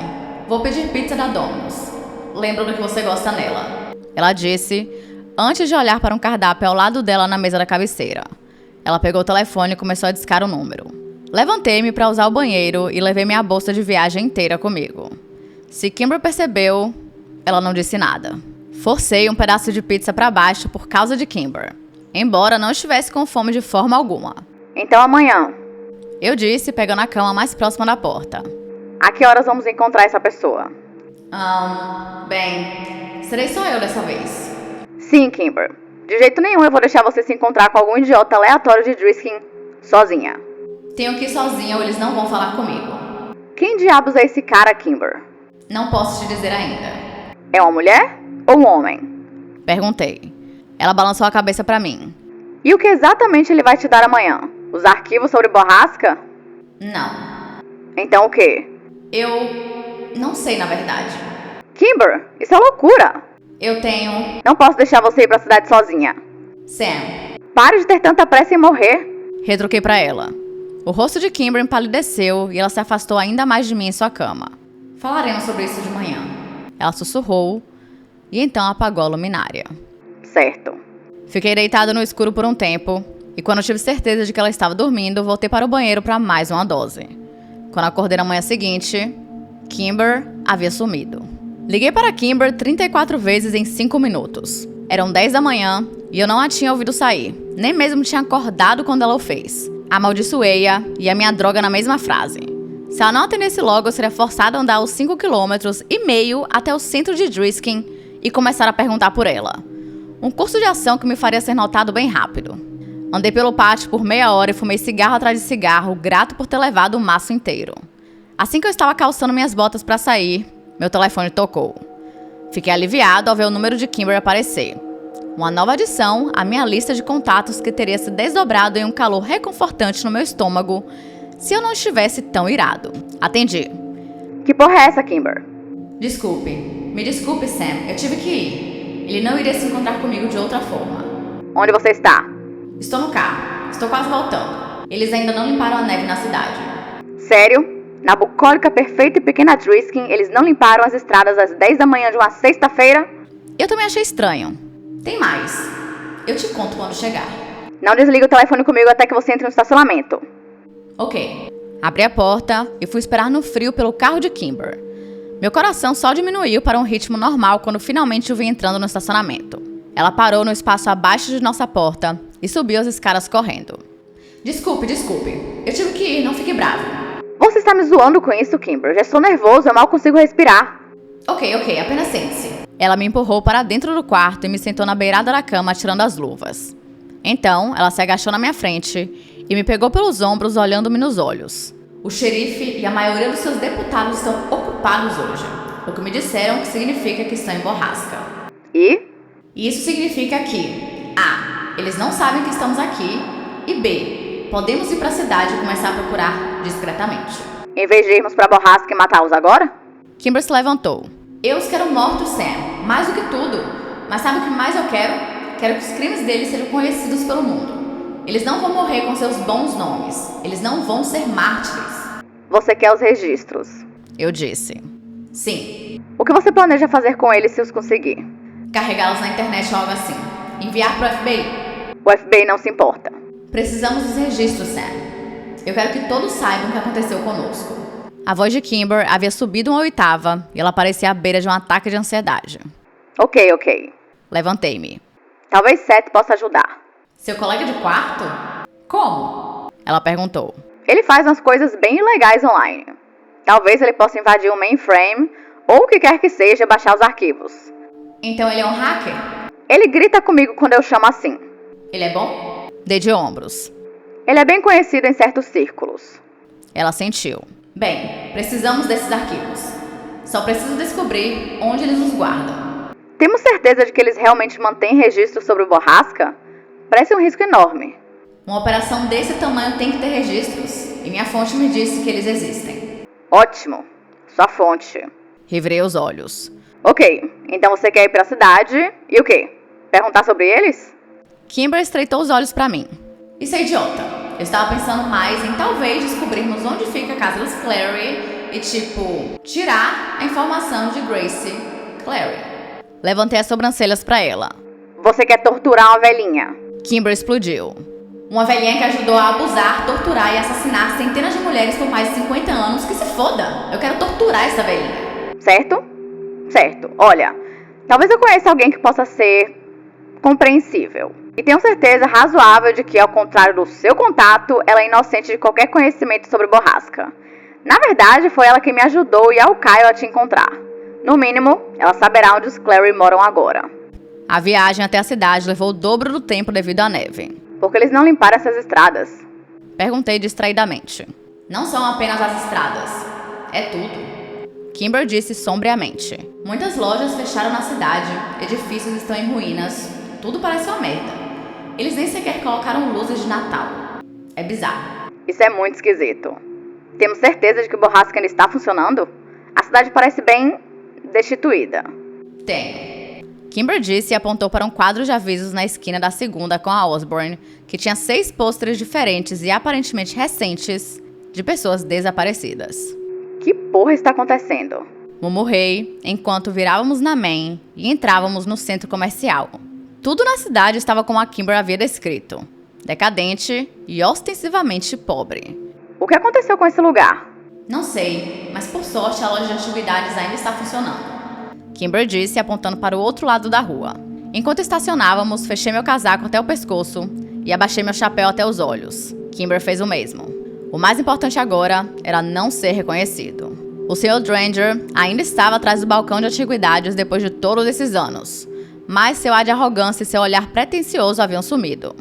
Vou pedir pizza da Domino's. Lembro do que você gosta nela. Ela disse, antes de olhar para um cardápio ao lado dela na mesa da cabeceira. Ela pegou o telefone e começou a discar o número. Levantei-me para usar o banheiro e levei minha bolsa de viagem inteira comigo. Se Kimber percebeu, ela não disse nada. Forcei um pedaço de pizza para baixo por causa de Kimber, embora não estivesse com fome de forma alguma. Então amanhã. Eu disse, pegando a cama mais próxima da porta. A que horas vamos encontrar essa pessoa? Bem, serei só eu dessa vez. Sim, Kimber. De jeito nenhum eu vou deixar você se encontrar com algum idiota aleatório de Driskin sozinha. Tenho que ir sozinha ou eles não vão falar comigo. Quem diabos é esse cara, Kimber? Não posso te dizer ainda. É uma mulher ou um homem? Perguntei. Ela balançou a cabeça pra mim. E o que exatamente ele vai te dar amanhã? Os arquivos sobre borrasca? Não. Então o quê? Eu não sei, na verdade. Kimber, isso é loucura. Eu tenho... Não posso deixar você ir pra cidade sozinha. Sam. Pare de ter tanta pressa em morrer. Retruquei pra ela. O rosto de Kimber empalideceu e ela se afastou ainda mais de mim em sua cama. Falaremos sobre isso de manhã. Ela sussurrou e então apagou a luminária. Certo. Fiquei deitado no escuro por um tempo e quando tive certeza de que ela estava dormindo, voltei para o banheiro para mais uma dose. Quando acordei na manhã seguinte, Kimber havia sumido. Liguei para Kimber 34 vezes em 5 minutos. Eram 10 da manhã e eu não a tinha ouvido sair. Nem mesmo tinha acordado quando ela o fez. Amaldiçoei-a e a minha droga na mesma frase. Se ela não atendesse logo, eu seria forçada a andar os 5,5 km até o centro de Driskin e começar a perguntar por ela. Um curso de ação que me faria ser notado bem rápido. Andei pelo pátio por meia hora e fumei cigarro atrás de cigarro, grato por ter levado o maço inteiro. Assim que eu estava calçando minhas botas para sair, meu telefone tocou. Fiquei aliviado ao ver o número de Kimber aparecer. Uma nova adição à minha lista de contatos que teria se desdobrado em um calor reconfortante no meu estômago se eu não estivesse tão irado. Atendi. Que porra é essa, Kimber? Desculpe. Me desculpe, Sam. Eu tive que ir. Ele não iria se encontrar comigo de outra forma. Onde você está? Estou no carro. Estou quase voltando. Eles ainda não limparam a neve na cidade. Sério? Na bucólica perfeita e pequena Driskin, eles não limparam as estradas às 10 da manhã de uma sexta-feira? Eu também achei estranho. Tem mais. Eu te conto quando chegar. Não desliga o telefone comigo até que você entre no estacionamento. Ok. Abri a porta e fui esperar no frio pelo carro de Kimber. Meu coração só diminuiu para um ritmo normal quando finalmente o vi entrando no estacionamento. Ela parou no espaço abaixo de nossa porta e subiu as escadas correndo. Desculpe. Eu tive que ir, não fique bravo. Você está me zoando com isso, Kimber? Já estou nervoso, eu mal consigo respirar. Ok, apenas sente-se. Ela me empurrou para dentro do quarto e me sentou na beirada da cama, tirando as luvas. Então, ela se agachou na minha frente e me pegou pelos ombros, olhando-me nos olhos. O xerife e a maioria dos seus deputados estão ocupados hoje, o que me disseram que significa que estão em borrasca. E? Isso significa que A. Eles não sabem que estamos aqui e B. Podemos ir para a cidade e começar a procurar discretamente. Em vez de irmos pra borrasca e matá-los agora? Kimber se levantou. Eu os quero mortos, Sam, mais do que tudo. Mas sabe o que mais eu quero? Quero que os crimes deles sejam conhecidos pelo mundo. Eles não vão morrer com seus bons nomes. Eles não vão ser mártires. Você quer os registros? Eu disse. Sim. O que você planeja fazer com eles se os conseguir? Carregá-los na internet ou algo assim. Enviar pro FBI. O FBI não se importa. Precisamos dos registros, Sam. Eu quero que todos saibam o que aconteceu conosco. A voz de Kimber havia subido uma oitava e ela parecia à beira de um ataque de ansiedade. Ok. Levantei-me. Talvez Seth possa ajudar. Seu colega de quarto? Como? Ela perguntou. Ele faz umas coisas bem ilegais online. Talvez ele possa invadir um mainframe ou o que quer que seja baixar os arquivos. Então ele é um hacker? Ele grita comigo quando eu chamo assim. Ele é bom? Dei de ombros. Ele é bem conhecido em certos círculos. Ela sentiu. Bem, precisamos desses arquivos. Só preciso descobrir onde eles os guardam. Temos certeza de que eles realmente mantêm registro sobre o borrasca? Parece um risco enorme. Uma operação desse tamanho tem que ter registros. E minha fonte me disse que eles existem. Ótimo. Sua fonte. Revirei os olhos. Ok, então você quer ir pra cidade e o quê? Perguntar sobre eles? Kimber estreitou os olhos pra mim. Isso é idiota. Eu estava pensando mais em talvez descobrirmos onde fica a casa dos Clary e, tirar a informação de Grace Clary. Levantei as sobrancelhas pra ela. Você quer torturar uma velhinha? Kimber explodiu. Uma velhinha que ajudou a abusar, torturar e assassinar centenas de mulheres por mais de 50 anos, que se foda. Eu quero torturar essa velhinha. Certo. Olha, talvez eu conheça alguém que possa ser compreensível. E tenho certeza razoável de que, ao contrário do seu contato, ela é inocente de qualquer conhecimento sobre borrasca. Na verdade, foi ela que me ajudou e ao Caio a te encontrar. No mínimo, ela saberá onde os Clary moram agora. A viagem até a cidade levou o dobro do tempo devido à neve. Por que eles não limparam essas estradas? Perguntei distraidamente. Não são apenas as estradas. É tudo. Kimber disse sombriamente. Muitas lojas fecharam na cidade, edifícios estão em ruínas, tudo parece uma merda. Eles nem sequer colocaram luzes de Natal. É bizarro. Isso é muito esquisito. Temos certeza de que o borrasca ainda está funcionando? A cidade parece bem destituída. Tenho. Kimber disse e apontou para um quadro de avisos na esquina da segunda com a Osborne, que tinha 6 pôsteres diferentes e aparentemente recentes de pessoas desaparecidas. Que porra está acontecendo? Murmurei enquanto virávamos na Main e entrávamos no centro comercial. Tudo na cidade estava como a Kimber havia descrito. Decadente e ostensivamente pobre. O que aconteceu com esse lugar? Não sei, mas por sorte a loja de antiguidades ainda está funcionando. Kimber disse apontando para o outro lado da rua. Enquanto estacionávamos, fechei meu casaco até o pescoço e abaixei meu chapéu até os olhos. Kimber fez o mesmo. O mais importante agora era não ser reconhecido. O Sr. Dranger ainda estava atrás do balcão de antiguidades depois de todos esses anos, mas seu ar de arrogância e seu olhar pretensioso haviam sumido.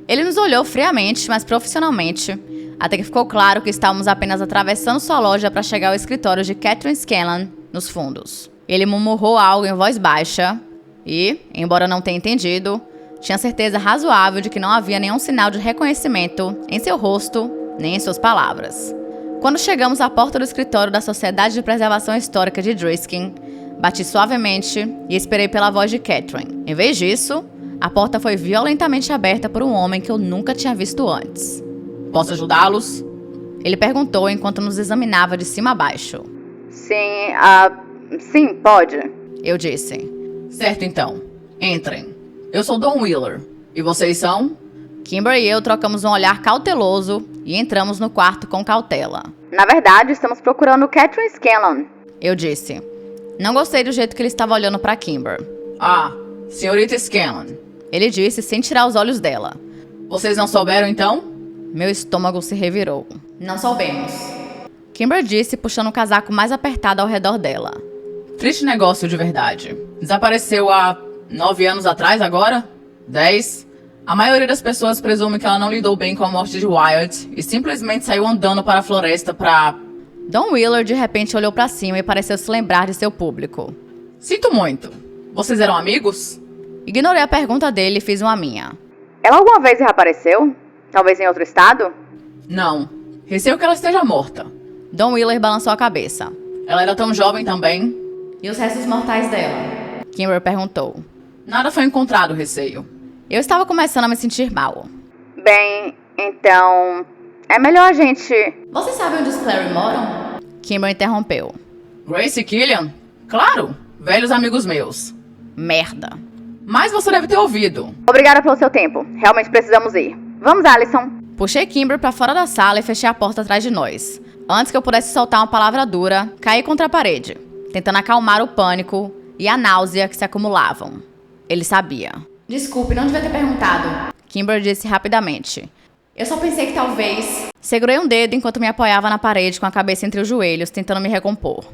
Ele nos olhou friamente, mas profissionalmente, até que ficou claro que estávamos apenas atravessando sua loja para chegar ao escritório de Catherine Scanlon, nos fundos. Ele murmurou algo em voz baixa e, embora não tenha entendido, tinha certeza razoável de que não havia nenhum sinal de reconhecimento em seu rosto nem em suas palavras. Quando chegamos à porta do escritório da Sociedade de Preservação Histórica de Driskin, bati suavemente e esperei pela voz de Catherine. Em vez disso, a porta foi violentamente aberta por um homem que eu nunca tinha visto antes. Posso ajudá-los? Ele perguntou enquanto nos examinava de cima a baixo. Sim, pode. Eu disse. Certo então. Entrem. Eu sou Don Wheeler. E vocês são? Kimber e eu trocamos um olhar cauteloso e entramos no quarto com cautela. Na verdade, estamos procurando Catherine Scanlon. Eu disse. Não gostei do jeito que ele estava olhando para Kimber. Ah, senhorita Scanlon. Ele disse sem tirar os olhos dela. Vocês não souberam então? Meu estômago se revirou. Não soubemos. Kimber disse puxando o casaco mais apertado ao redor dela. Triste negócio de verdade. Desapareceu há 9 anos atrás agora? 10? A maioria das pessoas presume que ela não lidou bem com a morte de Wyatt e simplesmente saiu andando para a floresta pra... Don Wheeler de repente olhou para cima e pareceu se lembrar de seu público. Sinto muito. Vocês eram amigos? Ignorei a pergunta dele e fiz uma minha. Ela alguma vez reapareceu? Talvez em outro estado? Não. Receio que ela esteja morta. Don Wheeler balançou a cabeça. Ela era tão jovem também. E os restos mortais dela? Kimber perguntou. Nada foi encontrado, receio. Eu estava começando a me sentir mal. Bem, então... é melhor a gente... Você sabe onde os Clary moram? Kimber interrompeu. Grace e Killian? Claro, velhos amigos meus. Merda. Mas você deve ter ouvido. Obrigada pelo seu tempo. Realmente precisamos ir. Vamos, Alison. Puxei Kimber para fora da sala e fechei a porta atrás de nós. Antes que eu pudesse soltar uma palavra dura, caí contra a parede, tentando acalmar o pânico e a náusea que se acumulavam. Ele sabia. Desculpe, não devia ter perguntado. Kimber disse rapidamente. Eu só pensei que talvez... Segurei um dedo enquanto me apoiava na parede com a cabeça entre os joelhos, tentando me recompor.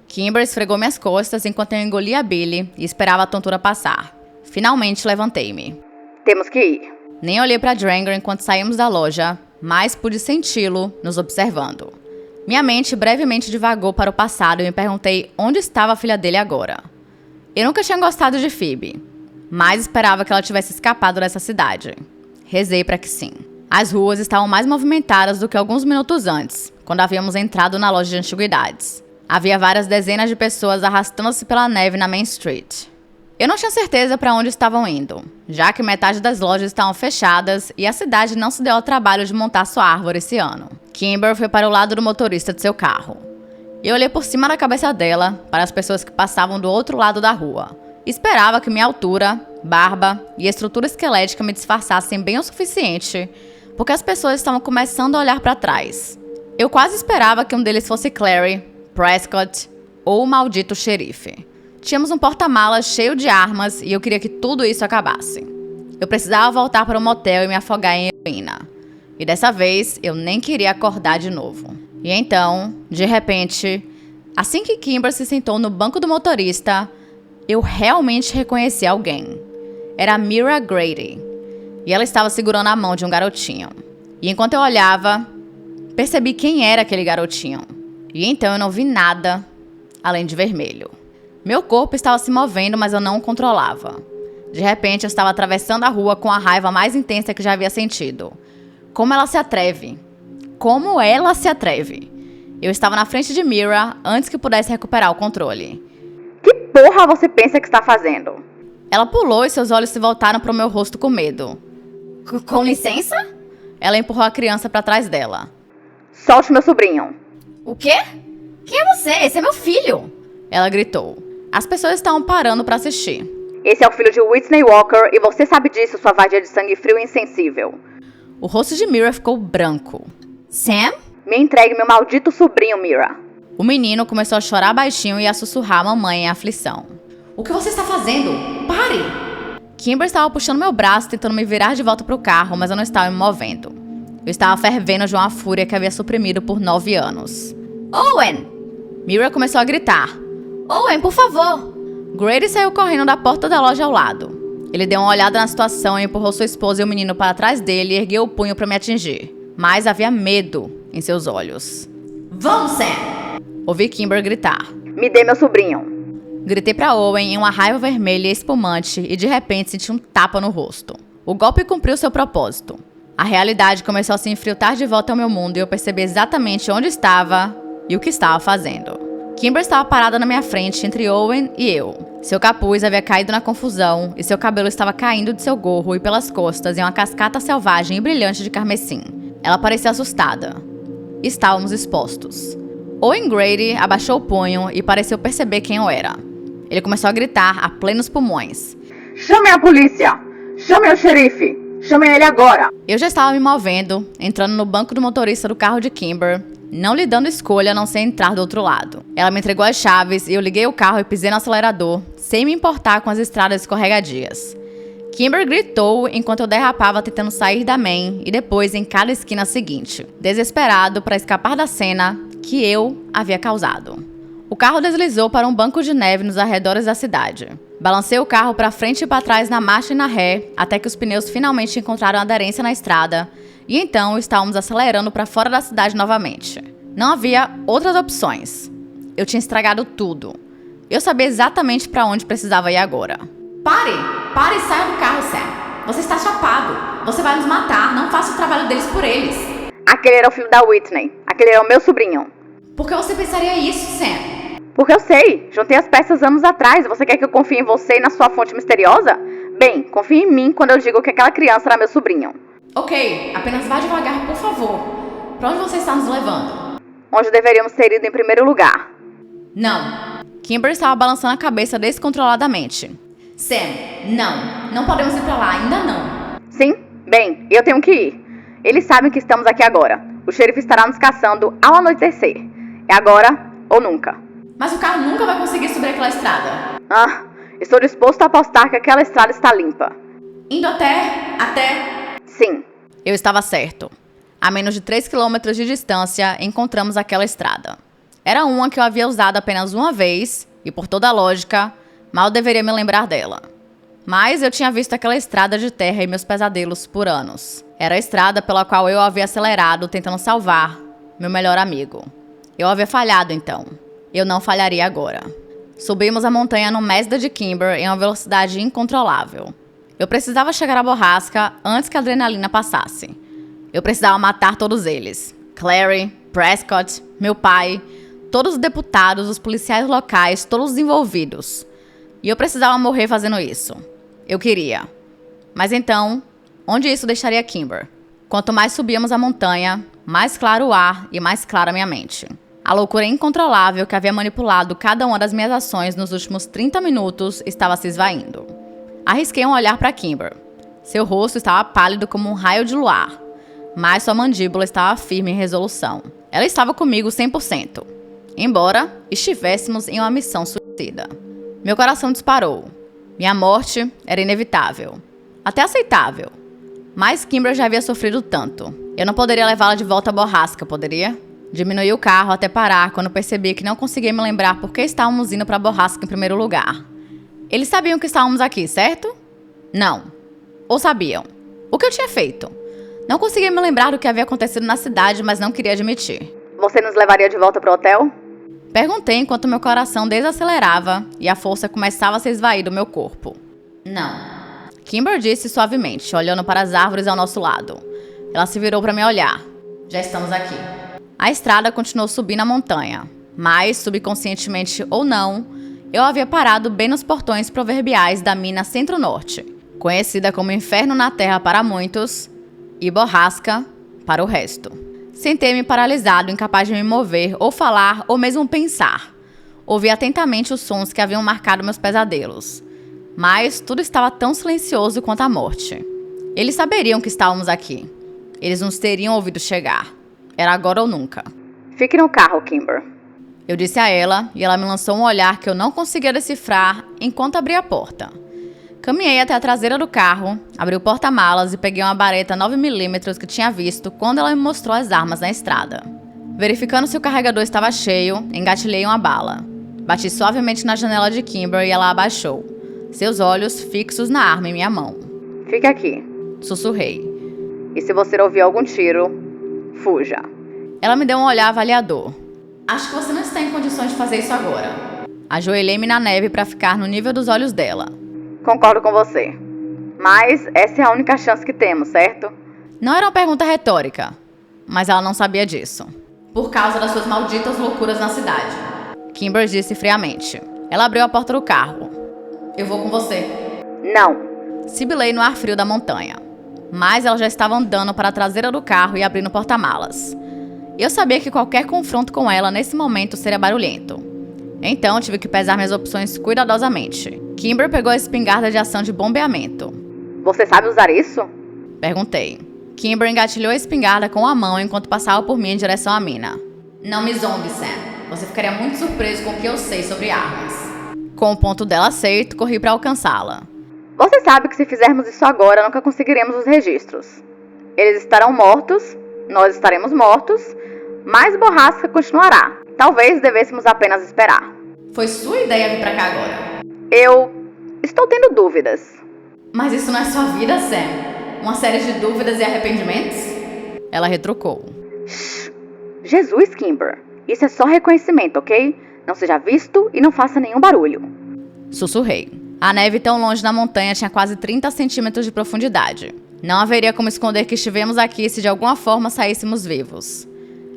Kimber esfregou minhas costas enquanto eu engolia a Billy e esperava a tontura passar. Finalmente levantei-me. Temos que ir. Nem olhei para Dranger enquanto saímos da loja, mas pude senti-lo nos observando. Minha mente brevemente divagou para o passado e me perguntei onde estava a filha dele agora. Eu nunca tinha gostado de Phoebe, mas esperava que ela tivesse escapado dessa cidade. Rezei para que sim. As ruas estavam mais movimentadas do que alguns minutos antes, quando havíamos entrado na loja de antiguidades. Havia várias dezenas de pessoas arrastando-se pela neve na Main Street. Eu não tinha certeza para onde estavam indo, já que metade das lojas estavam fechadas e a cidade não se deu ao trabalho de montar sua árvore esse ano. Kimber foi para o lado do motorista de seu carro. Eu olhei por cima da cabeça dela para as pessoas que passavam do outro lado da rua. Esperava que minha altura, barba e estrutura esquelética me disfarçassem bem o suficiente, porque as pessoas estavam começando a olhar para trás. Eu quase esperava que um deles fosse Clary, Prescott ou o maldito xerife. Tínhamos um porta-malas cheio de armas e eu queria que tudo isso acabasse. Eu precisava voltar para o motel e me afogar em heroína. E dessa vez, eu nem queria acordar de novo. E então, de repente, assim que Kimber se sentou no banco do motorista, eu realmente reconheci alguém. Era Mira Grady. E ela estava segurando a mão de um garotinho. E enquanto eu olhava, percebi quem era aquele garotinho. E então eu não vi nada além de vermelho. Meu corpo estava se movendo, mas eu não o controlava. De repente, eu estava atravessando a rua com a raiva mais intensa que já havia sentido. Como ela se atreve? Como ela se atreve? Eu estava na frente de Mira antes que pudesse recuperar o controle. Que porra você pensa que está fazendo? Ela pulou e seus olhos se voltaram para o meu rosto com medo. Com licença? Ela empurrou a criança para trás dela. Solte meu sobrinho. O quê? Quem é você? Esse é meu filho. Ela gritou. As pessoas estavam parando para assistir. Esse é o filho de Whitney Walker e você sabe disso, sua vadia de sangue frio e insensível. O rosto de Mira ficou branco. Sam? Me entregue meu maldito sobrinho, Mira. O menino começou a chorar baixinho e a sussurrar a mamãe em aflição. O que você está fazendo? Pare! Kimber estava puxando meu braço, tentando me virar de volta para o carro, mas eu não estava me movendo. Eu estava fervendo de uma fúria que havia suprimido por 9 anos. Owen! Mira começou a gritar. Owen, por favor! Grady saiu correndo da porta da loja ao lado. Ele deu uma olhada na situação e empurrou sua esposa e o menino para trás dele e ergueu o punho para me atingir. Mas havia medo em seus olhos. Vamos, Sam! Ouvi Kimber gritar. Me dê meu sobrinho. Gritei para Owen em uma raiva vermelha e espumante e de repente senti um tapa no rosto. O golpe cumpriu seu propósito. A realidade começou a se infiltrar de volta ao meu mundo e eu percebi exatamente onde estava e o que estava fazendo. Kimber estava parada na minha frente entre Owen e eu. Seu capuz havia caído na confusão e seu cabelo estava caindo de seu gorro e pelas costas em uma cascata selvagem e brilhante de carmesim. Ela parecia assustada. Estávamos expostos. Owen Grady abaixou o punho e pareceu perceber quem eu era. Ele começou a gritar a plenos pulmões. Chamem a polícia! Chamem o xerife! Chamem ele agora! Eu já estava me movendo, entrando no banco do motorista do carro de Kimber, não lhe dando escolha a não ser entrar do outro lado. Ela me entregou as chaves e eu liguei o carro e pisei no acelerador, sem me importar com as estradas escorregadias. Kimber gritou enquanto eu derrapava tentando sair da main e depois em cada esquina seguinte, desesperado para escapar da cena que eu havia causado. O carro deslizou para um banco de neve nos arredores da cidade. Balancei o carro para frente e para trás na marcha e na ré, até que os pneus finalmente encontraram aderência na estrada, e então estávamos acelerando para fora da cidade novamente. Não havia outras opções. Eu tinha estragado tudo. Eu sabia exatamente para onde precisava ir agora. Pare! Pare e saia do carro, Sam. Você está chapado. Você vai nos matar. Não faça o trabalho deles por eles. Aquele era o filho da Whitney. Aquele era o meu sobrinho. Por que você pensaria isso, Sam? Porque eu sei. Juntei as peças anos atrás. Você quer que eu confie em você e na sua fonte misteriosa? Bem, confie em mim quando eu digo que aquela criança era meu sobrinho. Ok, apenas vá devagar, por favor. Pra onde você está nos levando? Onde deveríamos ter ido em primeiro lugar. Não. Kimber estava balançando a cabeça descontroladamente. Sam, não. Não podemos ir pra lá, ainda não. Sim? Bem, eu tenho que ir. Eles sabem que estamos aqui agora. O xerife estará nos caçando ao anoitecer. É agora ou nunca. Mas o carro nunca vai conseguir subir aquela estrada. Estou disposto a apostar que aquela estrada está limpa. Indo até... Sim. Eu estava certo. A menos de 3 quilômetros de distância, encontramos aquela estrada. Era uma que eu havia usado apenas uma vez, e por toda a lógica, mal deveria me lembrar dela. Mas eu tinha visto aquela estrada de terra em meus pesadelos por anos. Era a estrada pela qual eu havia acelerado tentando salvar meu melhor amigo. Eu havia falhado então. Eu não falharia agora. Subimos a montanha no Mazda de Kimber em uma velocidade incontrolável. Eu precisava chegar à borrasca antes que a adrenalina passasse. Eu precisava matar todos eles. Clary, Prescott, meu pai, todos os deputados, os policiais locais, todos os envolvidos. E eu precisava morrer fazendo isso. Eu queria. Mas então, onde isso deixaria Kimber? Quanto mais subíamos a montanha, mais claro o ar e mais clara a minha mente. A loucura incontrolável que havia manipulado cada uma das minhas ações nos últimos 30 minutos estava se esvaindo. Arrisquei um olhar para Kimber. Seu rosto estava pálido como um raio de luar, mas sua mandíbula estava firme em resolução. Ela estava comigo 100%, embora estivéssemos em uma missão suicida. Meu coração disparou. Minha morte era inevitável. Até aceitável. Mas Kimber já havia sofrido tanto. Eu não poderia levá-la de volta à borrasca, poderia? Diminuí o carro até parar quando percebi que não conseguia me lembrar por que estávamos indo para a borrasca em primeiro lugar. Eles sabiam que estávamos aqui, certo? Não. Ou sabiam? O que eu tinha feito? Não conseguia me lembrar do que havia acontecido na cidade, mas não queria admitir. Você nos levaria de volta pro hotel? Perguntei enquanto meu coração desacelerava e a força começava a se esvair do meu corpo. Não. Kimber disse suavemente, olhando para as árvores ao nosso lado. Ela se virou para me olhar. Já estamos aqui. A estrada continuou subindo a montanha, mas, subconscientemente ou não, eu havia parado bem nos portões proverbiais da mina Centro-Norte, conhecida como Inferno na Terra para muitos e Borrasca para o resto. Sentei-me paralisado, incapaz de me mover ou falar ou mesmo pensar. Ouvi atentamente os sons que haviam marcado meus pesadelos. Mas tudo estava tão silencioso quanto a morte. Eles saberiam que estávamos aqui. Eles nos teriam ouvido chegar. Era agora ou nunca. Fique no carro, Kimber. Eu disse a ela e ela me lançou um olhar que eu não conseguia decifrar enquanto abria a porta. Caminhei até a traseira do carro, abri o porta-malas e peguei uma bareta 9mm que tinha visto quando ela me mostrou as armas na estrada. Verificando se o carregador estava cheio, engatilhei uma bala. Bati suavemente na janela de Kimber e ela abaixou, seus olhos fixos na arma em minha mão. Fique aqui. Sussurrei. E se você ouvir algum tiro, fuja. Ela me deu um olhar avaliador. Acho que você não está em condições de fazer isso agora. Ajoelhei-me na neve para ficar no nível dos olhos dela. Concordo com você. Mas essa é a única chance que temos, certo? Não era uma pergunta retórica, mas ela não sabia disso. Por causa das suas malditas loucuras na cidade. Kimber disse friamente. Ela abriu a porta do carro. Eu vou com você. Não. Sibilei no ar frio da montanha. Mas ela já estava andando para a traseira do carro e abrindo o porta-malas. Eu sabia que qualquer confronto com ela nesse momento seria barulhento. Então tive que pesar minhas opções cuidadosamente. Kimber pegou a espingarda de ação de bombeamento. Você sabe usar isso? Perguntei. Kimber engatilhou a espingarda com a mão enquanto passava por mim em direção à mina. Não me zombe, Sam. Você ficaria muito surpreso com o que eu sei sobre armas. Com o ponto dela aceito, corri para alcançá-la. Você sabe que se fizermos isso agora, nunca conseguiremos os registros. Eles estarão mortos, nós estaremos mortos, mas Borrasca continuará. Talvez devêssemos apenas esperar. Foi sua ideia vir pra cá agora. Eu estou tendo dúvidas. Mas isso não é sua vida, Sam. Uma série de dúvidas e arrependimentos? Ela retrucou. Shhh. Jesus, Kimber. Isso é só reconhecimento, ok? Não seja visto e não faça nenhum barulho. Sussurrei. A neve tão longe na montanha tinha quase 30 centímetros de profundidade. Não haveria como esconder que estivemos aqui se de alguma forma saíssemos vivos.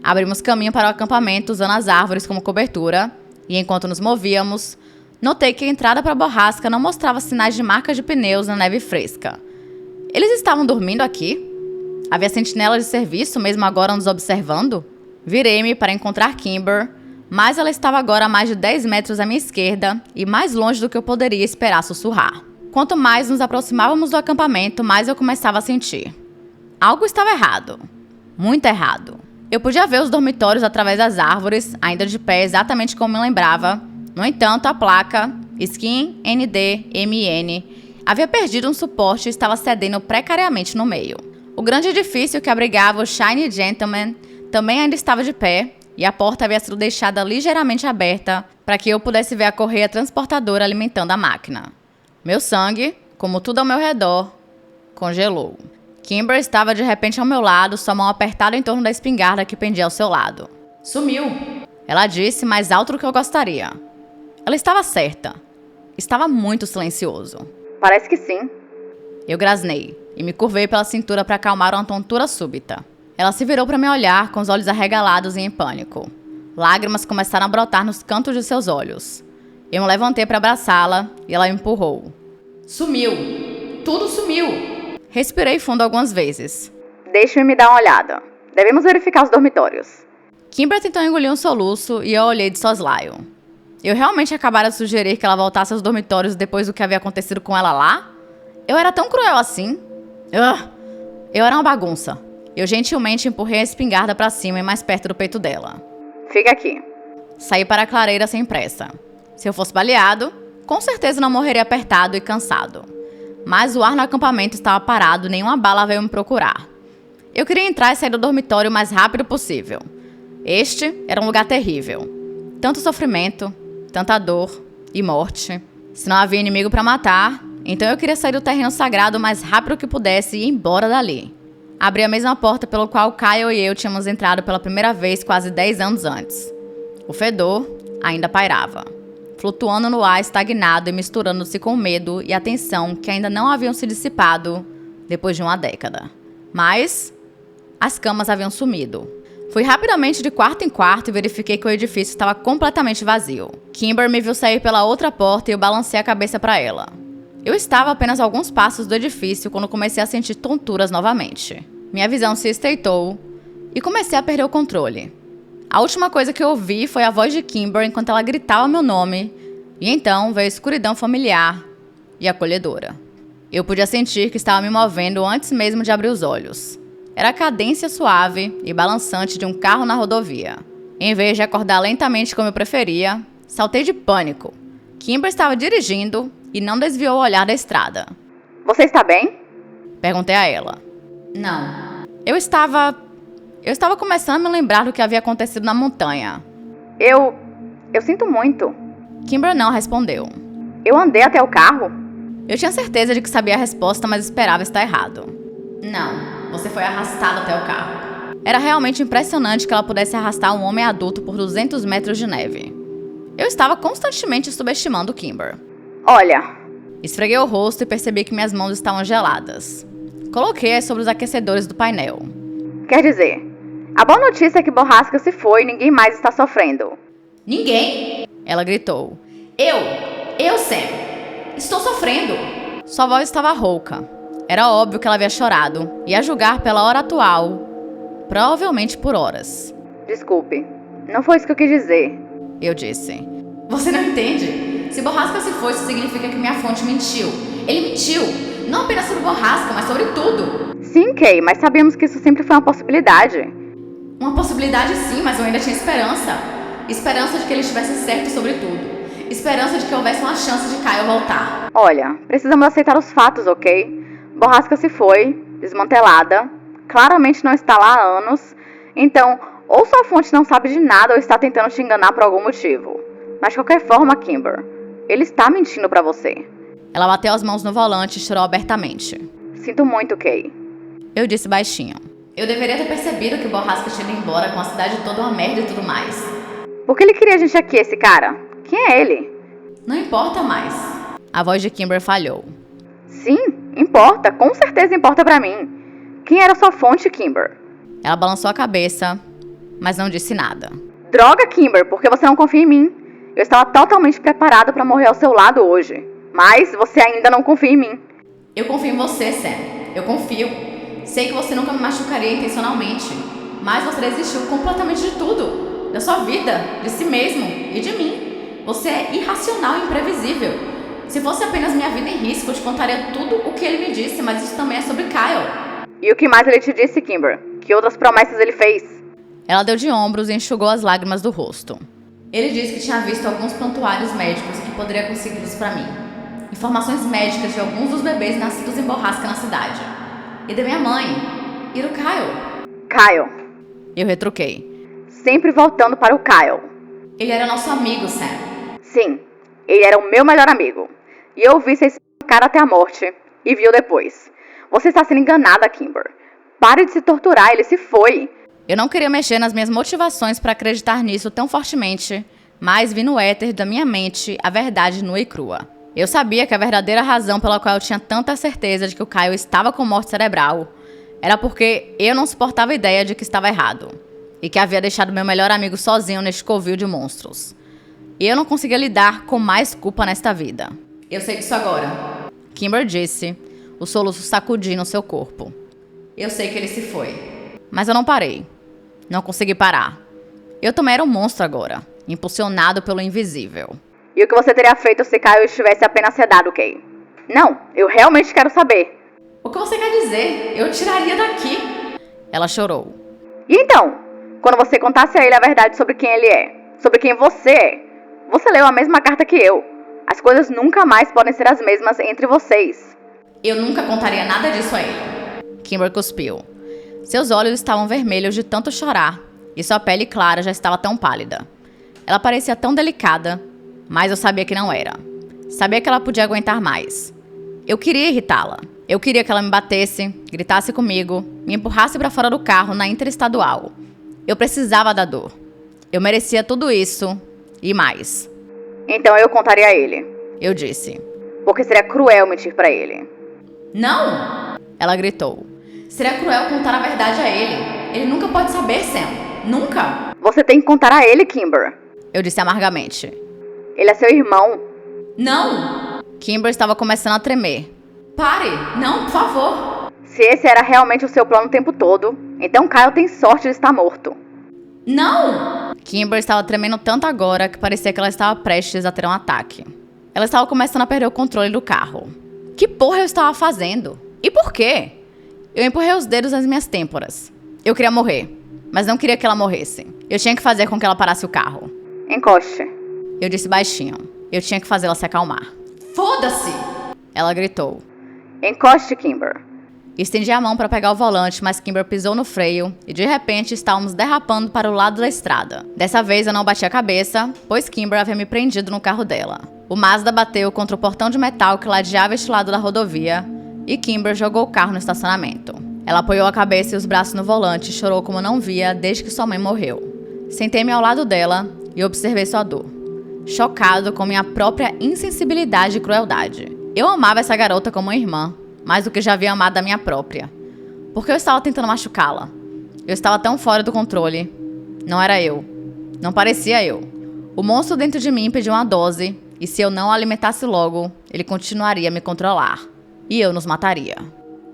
Abrimos caminho para o acampamento usando as árvores como cobertura, e enquanto nos movíamos, notei que a entrada para a borrasca não mostrava sinais de marcas de pneus na neve fresca. Eles estavam dormindo aqui? Havia sentinela de serviço mesmo agora nos observando? Virei-me para encontrar Kimber, mas ela estava agora a mais de 10 metros à minha esquerda e mais longe do que eu poderia esperar sussurrar. Quanto mais nos aproximávamos do acampamento, mais eu começava a sentir. Algo estava errado. Muito errado. Eu podia ver os dormitórios através das árvores, ainda de pé exatamente como me lembrava. No entanto, a placa Skin ND MN havia perdido um suporte e estava cedendo precariamente no meio. O grande edifício que abrigava o Shiny Gentleman também ainda estava de pé, e a porta havia sido deixada ligeiramente aberta para que eu pudesse ver a correia transportadora alimentando a máquina. Meu sangue, como tudo ao meu redor, congelou. Kimber estava de repente ao meu lado, sua mão apertada em torno da espingarda que pendia ao seu lado. Sumiu! Ela disse mais alto do que eu gostaria. Ela estava certa. Estava muito silencioso. Parece que sim. Eu grasnei e me curvei pela cintura para acalmar uma tontura súbita. Ela se virou para me olhar com os olhos arregalados e em pânico. Lágrimas começaram a brotar nos cantos de seus olhos. Eu me levantei para abraçá-la e ela me empurrou. Sumiu! Tudo sumiu! Respirei fundo algumas vezes. Deixe-me me dar uma olhada. Devemos verificar os dormitórios. Kimber tentou engolir um soluço e eu olhei de soslaio. Eu realmente acabara de sugerir que ela voltasse aos dormitórios depois do que havia acontecido com ela lá? Eu era tão cruel assim? Eu era uma bagunça. Eu gentilmente empurrei a espingarda para cima e mais perto do peito dela. Fica aqui. Saí para a clareira sem pressa. Se eu fosse baleado, com certeza não morreria apertado e cansado. Mas o ar no acampamento estava parado e nenhuma bala veio me procurar. Eu queria entrar e sair do dormitório o mais rápido possível. Este era um lugar terrível. Tanto sofrimento, tanta dor e morte. Se não havia inimigo para matar, então eu queria sair do terreno sagrado o mais rápido que pudesse e ir embora dali. Abri a mesma porta pelo qual Kyle e eu tínhamos entrado pela primeira vez quase 10 anos antes. O fedor ainda pairava, flutuando no ar estagnado e misturando-se com o medo e a tensão que ainda não haviam se dissipado depois de uma década. Mas as camas haviam sumido. Fui rapidamente de quarto em quarto e verifiquei que o edifício estava completamente vazio. Kimber me viu sair pela outra porta e eu balancei a cabeça para ela. Eu estava a apenas alguns passos do edifício quando comecei a sentir tonturas novamente. Minha visão se estreitou e comecei a perder o controle. A última coisa que eu ouvi foi a voz de Kimber enquanto ela gritava meu nome, e então veio a escuridão familiar e acolhedora. Eu podia sentir que estava me movendo antes mesmo de abrir os olhos. Era a cadência suave e balançante de um carro na rodovia. Em vez de acordar lentamente como eu preferia, saltei de pânico. Kimber estava dirigindo e não desviou o olhar da estrada. Você está bem? Perguntei a ela. Não. Eu estava começando a me lembrar do que havia acontecido na montanha. Eu sinto muito. Kimber não respondeu. Eu andei até o carro? Eu tinha certeza de que sabia a resposta, mas esperava estar errado. Não. Você foi arrastado até o carro. Era realmente impressionante que ela pudesse arrastar um homem adulto por 200 metros de neve. Eu estava constantemente subestimando Kimber. Olha. Esfreguei o rosto e percebi que minhas mãos estavam geladas. Coloquei-as sobre os aquecedores do painel. Quer dizer, a boa notícia é que Borrasca se foi e ninguém mais está sofrendo. Ninguém? Ela gritou. Eu, Sam. Estou sofrendo. Sua voz estava rouca. Era óbvio que ela havia chorado, e a julgar pela hora atual, provavelmente por horas. Desculpe, não foi isso que eu quis dizer. Eu disse. Você não entende? Se Borrasca se foi, isso significa que minha fonte mentiu. Ele mentiu. Não apenas sobre Borrasca, mas sobre tudo. Sim, Kay, mas sabíamos que isso sempre foi uma possibilidade. Uma possibilidade sim, mas eu ainda tinha esperança. Esperança de que ele estivesse certo sobre tudo. Esperança de que houvesse uma chance de Kyle voltar. Olha, precisamos aceitar os fatos, ok? Borrasca se foi, desmantelada, claramente não está lá há anos, então ou sua fonte não sabe de nada ou está tentando te enganar por algum motivo. Mas de qualquer forma, Kimber, ele está mentindo pra você. Ela bateu as mãos no volante e chorou abertamente. Sinto muito, Kay. Eu disse baixinho. Eu deveria ter percebido que Borrasca tinha ido embora com a cidade toda uma merda e tudo mais. Por que ele queria a gente aqui, esse cara? Quem é ele? Não importa mais. A voz de Kimber falhou. Sim, importa. Com certeza importa pra mim. Quem era sua fonte, Kimber? Ela balançou a cabeça, mas não disse nada. Droga, Kimber, por que você não confia em mim? Eu estava totalmente preparado pra morrer ao seu lado hoje. Mas você ainda não confia em mim. Eu confio em você, Sam. Eu confio. Sei que você nunca me machucaria intencionalmente. Mas você desistiu completamente de tudo. Da sua vida, de si mesmo e de mim. Você é irracional e imprevisível. Se fosse apenas minha vida em risco, eu te contaria tudo o que ele me disse, mas isso também é sobre Kyle. E o que mais ele te disse, Kimber? Que outras promessas ele fez? Ela deu de ombros e enxugou as lágrimas do rosto. Ele disse que tinha visto alguns prontuários médicos e que poderia consegui-los pra mim. Informações médicas de alguns dos bebês nascidos em Borrasca na cidade. E da minha mãe. E do Kyle. Kyle. Eu retruquei. Sempre voltando para o Kyle. Ele era nosso amigo, Sam. Sim, ele era o meu melhor amigo. E eu vi vocês ficar até a morte. E viu depois. Você está sendo enganada, Kimber. Pare de se torturar, ele se foi. Eu não queria mexer nas minhas motivações para acreditar nisso tão fortemente, mas vi no éter da minha mente a verdade nua e crua. Eu sabia que a verdadeira razão pela qual eu tinha tanta certeza de que o Kyle estava com morte cerebral era porque eu não suportava a ideia de que estava errado e que havia deixado meu melhor amigo sozinho neste covil de monstros. E eu não conseguia lidar com mais culpa nesta vida. Eu sei disso agora. Kimber disse, o soluço sacudindo seu corpo. Eu sei que ele se foi. Mas eu não parei. Não consegui parar. Eu também era um monstro agora, impulsionado pelo invisível. E o que você teria feito se Kyle estivesse apenas sedado, Kay? Não, eu realmente quero saber. O que você quer dizer? Eu tiraria daqui. Ela chorou. E então, quando você contasse a ele a verdade sobre quem ele é, sobre quem você é, você leu a mesma carta que eu. As coisas nunca mais podem ser as mesmas entre vocês. Eu nunca contaria nada disso a ele. Kimber cuspiu. Seus olhos estavam vermelhos de tanto chorar, e sua pele clara já estava tão pálida. Ela parecia tão delicada, mas eu sabia que não era. Sabia que ela podia aguentar mais. Eu queria irritá-la. Eu queria que ela me batesse, gritasse comigo, me empurrasse para fora do carro na interestadual. Eu precisava da dor. Eu merecia tudo isso e mais. Então eu contaria a ele. Eu disse. Porque seria cruel mentir pra ele. Não! Ela gritou. Seria cruel contar a verdade a ele. Ele nunca pode saber, Sam. Nunca! Você tem que contar a ele, Kimber. Eu disse amargamente. Ele é seu irmão. Não! Kimber estava começando a tremer. Pare! Não, por favor! Se esse era realmente o seu plano o tempo todo, então Kyle tem sorte de estar morto. Não! Kimber estava tremendo tanto agora que parecia que ela estava prestes a ter um ataque. Ela estava começando a perder o controle do carro. Que porra eu estava fazendo? E por quê? Eu empurrei os dedos nas minhas têmporas. Eu queria morrer, mas não queria que ela morresse. Eu tinha que fazer com que ela parasse o carro. Encoste. Eu disse baixinho. Eu tinha que fazê-la se acalmar. Foda-se! Ela gritou. Encoste, Kimber. Estendi a mão para pegar o volante, mas Kimber pisou no freio e de repente estávamos derrapando para o lado da estrada. Dessa vez eu não bati a cabeça, pois Kimber havia me prendido no carro dela. O Mazda bateu contra o portão de metal que ladeava este lado da rodovia e Kimber jogou o carro no estacionamento. Ela apoiou a cabeça e os braços no volante e chorou como não via desde que sua mãe morreu. Sentei-me ao lado dela e observei sua dor, chocado com minha própria insensibilidade e crueldade. Eu amava essa garota como uma irmã, mais do que já havia amado a minha própria. Porque eu estava tentando machucá-la. Eu estava tão fora do controle. Não era eu. Não parecia eu. O monstro dentro de mim pediu uma dose, e se eu não o alimentasse logo, ele continuaria a me controlar. E eu nos mataria.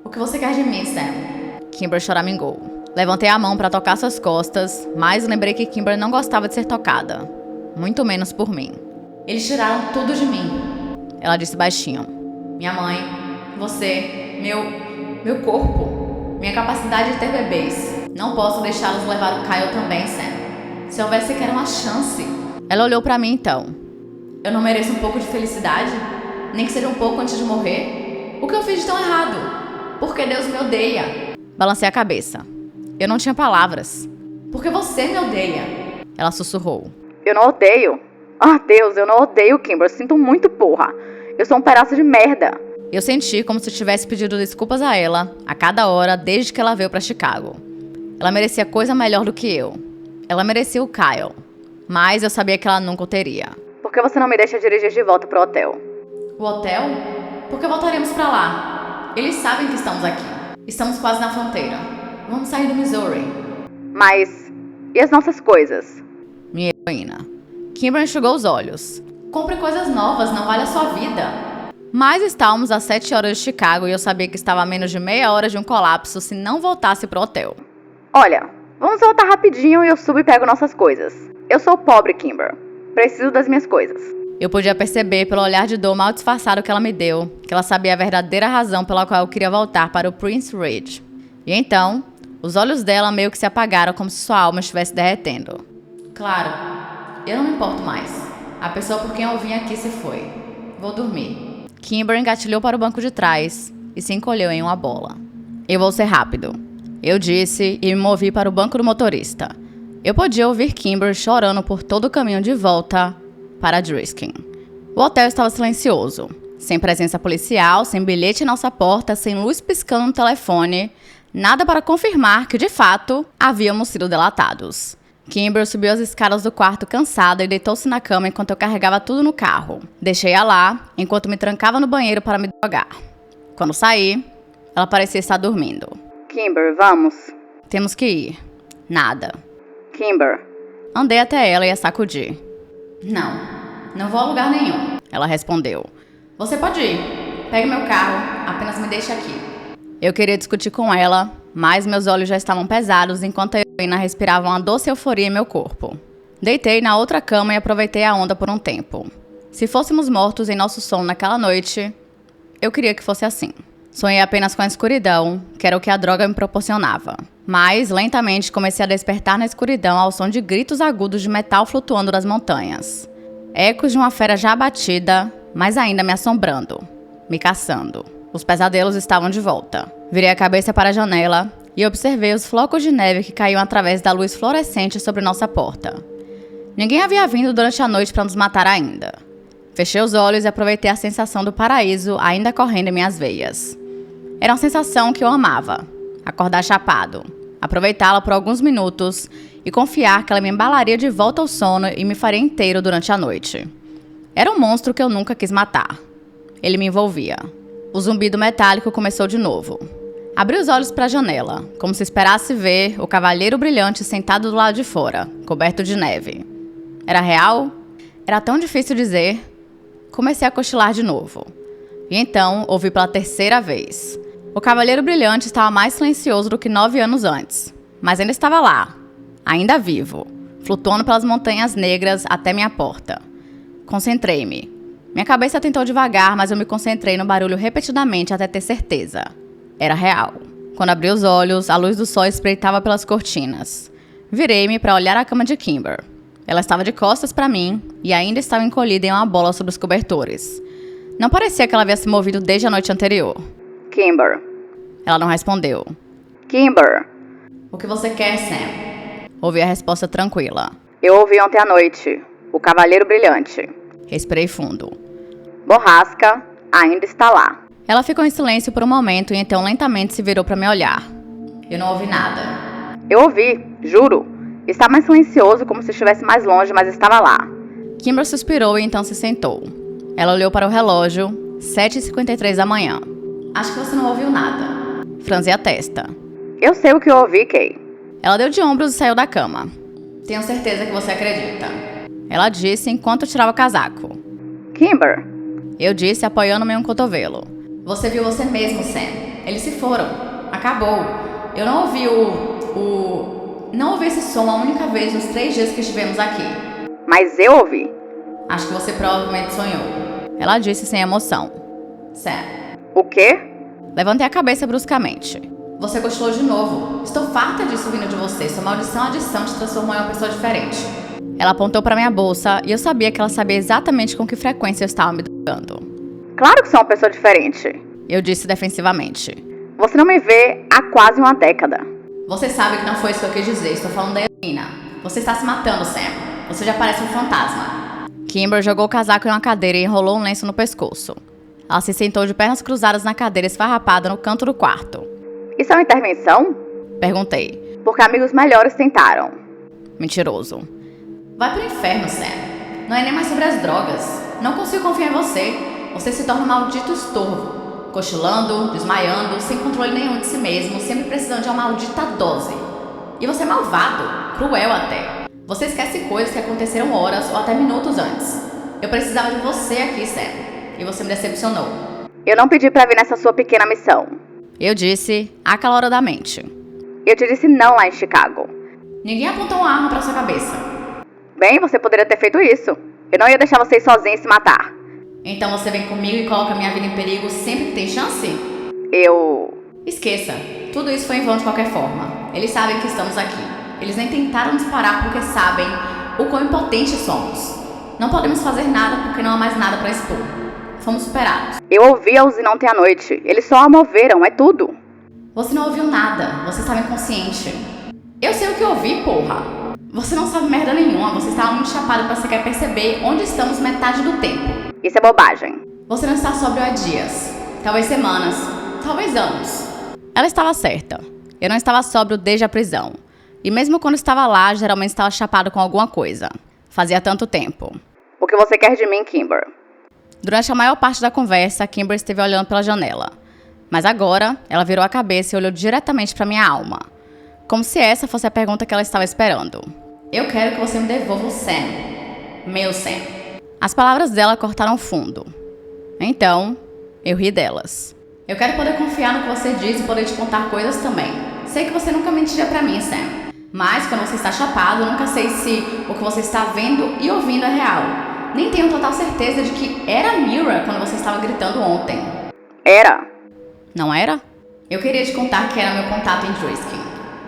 O que você quer de mim, Sam? Kimber choramingou. Levantei a mão para tocar suas costas, mas lembrei que Kimber não gostava de ser tocada. Muito menos por mim. Eles tiraram tudo de mim. Ela disse baixinho. Minha mãe, você, meu corpo, minha capacidade de ter bebês. Não posso deixá-los levar o Kyle também, Sam. Se houvesse sequer uma chance. Ela olhou pra mim então. Eu não mereço um pouco de felicidade? Nem que seja um pouco antes de morrer? O que eu fiz de tão errado? Porque Deus me odeia. Balancei a cabeça. Eu não tinha palavras. Porque você me odeia. Ela sussurrou. Eu não odeio. Ah, Deus, eu não odeio, Kimber. Eu sinto muito, porra. Eu sou um pedaço de merda. Eu senti como se tivesse pedido desculpas a ela a cada hora desde que ela veio pra Chicago. Ela merecia coisa melhor do que eu. Ela merecia o Kyle. Mas eu sabia que ela nunca o teria. Por que você não me deixa dirigir de volta pro hotel? O hotel? Por que voltaremos pra lá? Eles sabem que estamos aqui. Estamos quase na fronteira. Vamos sair do Missouri. Mas... e as nossas coisas? Minha heroína. Kimber enxugou os olhos. Compre coisas novas, não vale a sua vida. Mas estávamos a 7 horas de Chicago e eu sabia que estava a menos de meia hora de um colapso se não voltasse pro hotel. Olha, vamos voltar rapidinho e eu subo e pego nossas coisas. Eu sou pobre, Kimber. Preciso das minhas coisas. Eu podia perceber pelo olhar de dor mal disfarçado que ela me deu, que ela sabia a verdadeira razão pela qual eu queria voltar para o Prince Ridge. E então, os olhos dela meio que se apagaram como se sua alma estivesse derretendo. Claro, eu não me importo mais. A pessoa por quem eu vim aqui se foi. Vou dormir. Kimber engatilhou para o banco de trás e se encolheu em uma bola. Eu vou ser rápido, eu disse e me movi para o banco do motorista. Eu podia ouvir Kimber chorando por todo o caminho de volta para Driskin. O hotel estava silencioso, sem presença policial, sem bilhete em nossa porta, sem luz piscando no telefone, nada para confirmar que, de fato, havíamos sido delatados. Kimber subiu as escadas do quarto cansada e deitou-se na cama enquanto eu carregava tudo no carro. Deixei-a lá, enquanto me trancava no banheiro para me drogar. Quando saí, ela parecia estar dormindo. Kimber, vamos. Temos que ir. Nada. Kimber. Andei até ela e a sacudi. Não vou a lugar nenhum. Ela respondeu. Você pode ir. Pegue meu carro, apenas me deixe aqui. Eu queria discutir com ela, mas meus olhos já estavam pesados enquanto a heroína respirava uma doce euforia em meu corpo. Deitei na outra cama e aproveitei a onda por um tempo. Se fôssemos mortos em nosso sono naquela noite, eu queria que fosse assim. Sonhei apenas com a escuridão, que era o que a droga me proporcionava. Mas, lentamente, comecei a despertar na escuridão ao som de gritos agudos de metal flutuando das montanhas. Ecos de uma fera já abatida, mas ainda me assombrando, me caçando. Os pesadelos estavam de volta. Virei a cabeça para a janela e observei os flocos de neve que caíam através da luz fluorescente sobre nossa porta. Ninguém havia vindo durante a noite para nos matar ainda. Fechei os olhos e aproveitei a sensação do paraíso ainda correndo em minhas veias. Era uma sensação que eu amava. Acordar chapado. aproveitá-la por alguns minutos e confiar que ela me embalaria de volta ao sono e me faria inteiro durante a noite. Era um monstro que eu nunca quis matar. Ele me envolvia. O zumbido metálico começou de novo. Abri os olhos para a janela, como se esperasse ver o Cavaleiro Brilhante sentado do lado de fora, coberto de neve. Era real? Era tão difícil dizer. Comecei a cochilar de novo. E então, ouvi pela terceira vez. O Cavaleiro Brilhante estava mais silencioso do que 9 anos antes, mas ainda estava lá, ainda vivo, flutuando pelas montanhas negras até minha porta. Concentrei-me. Minha cabeça tentou devagar, mas eu me concentrei no barulho repetidamente até ter certeza. Era real. Quando abri os olhos, a luz do sol espreitava pelas cortinas. Virei-me para olhar a cama de Kimber. Ela estava de costas para mim e ainda estava encolhida em uma bola sobre os cobertores. Não parecia que ela havia se movido desde a noite anterior. Kimber. Ela não respondeu. Kimber. O que você quer, Sam? Ouvi a resposta tranquila. Eu ouvi ontem à noite. O Cavaleiro Brilhante. Respirei fundo. Borrasca ainda está lá. Ela ficou em silêncio por um momento e então lentamente se virou para me olhar. Eu não ouvi nada. Eu ouvi, juro. Está mais silencioso, como se estivesse mais longe, mas estava lá. Kimber suspirou e então se sentou. Ela olhou para o relógio, 7h53 da manhã. Acho que você não ouviu nada. Franzi a testa. Eu sei o que eu ouvi, Kay. Ela deu de ombros e saiu da cama. Tenho certeza que você acredita. Ela disse enquanto tirava o casaco. Kimber. Eu disse apoiando-me um cotovelo. Você viu você mesmo, Sam. Eles se foram. Acabou. Eu não ouvi Não ouvi esse som a única vez nos 3 dias que estivemos aqui. Mas eu ouvi. Acho que você provavelmente sonhou. Ela disse sem emoção. Sam. O quê? Levantei a cabeça bruscamente. Você cochilou de novo. Estou farta disso vindo de você. Sua maldição adição te transformou em uma pessoa diferente. Ela apontou para minha bolsa e eu sabia que ela sabia exatamente com que frequência eu estava me drogando. Claro que sou uma pessoa diferente. Eu disse defensivamente. Você não me vê há quase uma década. Você sabe que não foi isso que eu quis dizer. Estou falando da Helena. Você está se matando, Sam. Você já parece um fantasma. Kimber jogou o casaco em uma cadeira e enrolou um lenço no pescoço. Ela se sentou de pernas cruzadas na cadeira esfarrapada no canto do quarto. Isso é uma intervenção? Perguntei. Porque amigos melhores tentaram. Mentiroso. Vai pro inferno, Sam. Não é nem mais sobre as drogas. Não consigo confiar em você. Você se torna um maldito estorvo. Cochilando, desmaiando, sem controle nenhum de si mesmo, sempre precisando de uma maldita dose. E você é malvado, cruel até. Você esquece coisas que aconteceram horas ou até minutos antes. Eu precisava de você aqui, Sam. E você me decepcionou. Eu não pedi pra vir nessa sua pequena missão. Eu disse acaloradamente. Eu te disse não lá em Chicago. Ninguém apontou uma arma pra sua cabeça. Bem, você poderia ter feito isso. Eu não ia deixar vocês sozinhos se matar. Então você vem comigo e coloca minha vida em perigo sempre que tem chance? Esqueça. Tudo isso foi em vão de qualquer forma. Eles sabem que estamos aqui. Eles nem tentaram disparar porque sabem o quão impotentes somos. Não podemos fazer nada porque não há mais nada pra expor. Fomos superados. Eu ouvi a usina ontem à noite. Eles só a moveram, é tudo. Você não ouviu nada. Você estava inconsciente. Eu sei o que ouvi, porra. Você não sabe merda nenhuma. Você estava muito chapado pra sequer perceber onde estamos metade do tempo. Isso é bobagem. Você não está sóbrio há dias. Talvez semanas. Talvez anos. Ela estava certa. Eu não estava sóbrio desde a prisão. E mesmo quando estava lá, geralmente estava chapado com alguma coisa. Fazia tanto tempo. O que você quer de mim, Kimber? Durante a maior parte da conversa, Kimber esteve olhando pela janela. Mas agora, ela virou a cabeça e olhou diretamente para minha alma. Como se essa fosse a pergunta que ela estava esperando. Eu quero que você me devolva o Sam. Meu Sam. As palavras dela cortaram fundo. Então, eu ri delas. Eu quero poder confiar no que você diz e poder te contar coisas também. Sei que você nunca mentiria pra mim, Sam. Mas quando você está chapado, eu nunca sei se o que você está vendo e ouvindo é real. Nem tenho total certeza de que era Mira quando você estava gritando ontem. Era. Não era? Eu queria te contar que era meu contato em Driskin.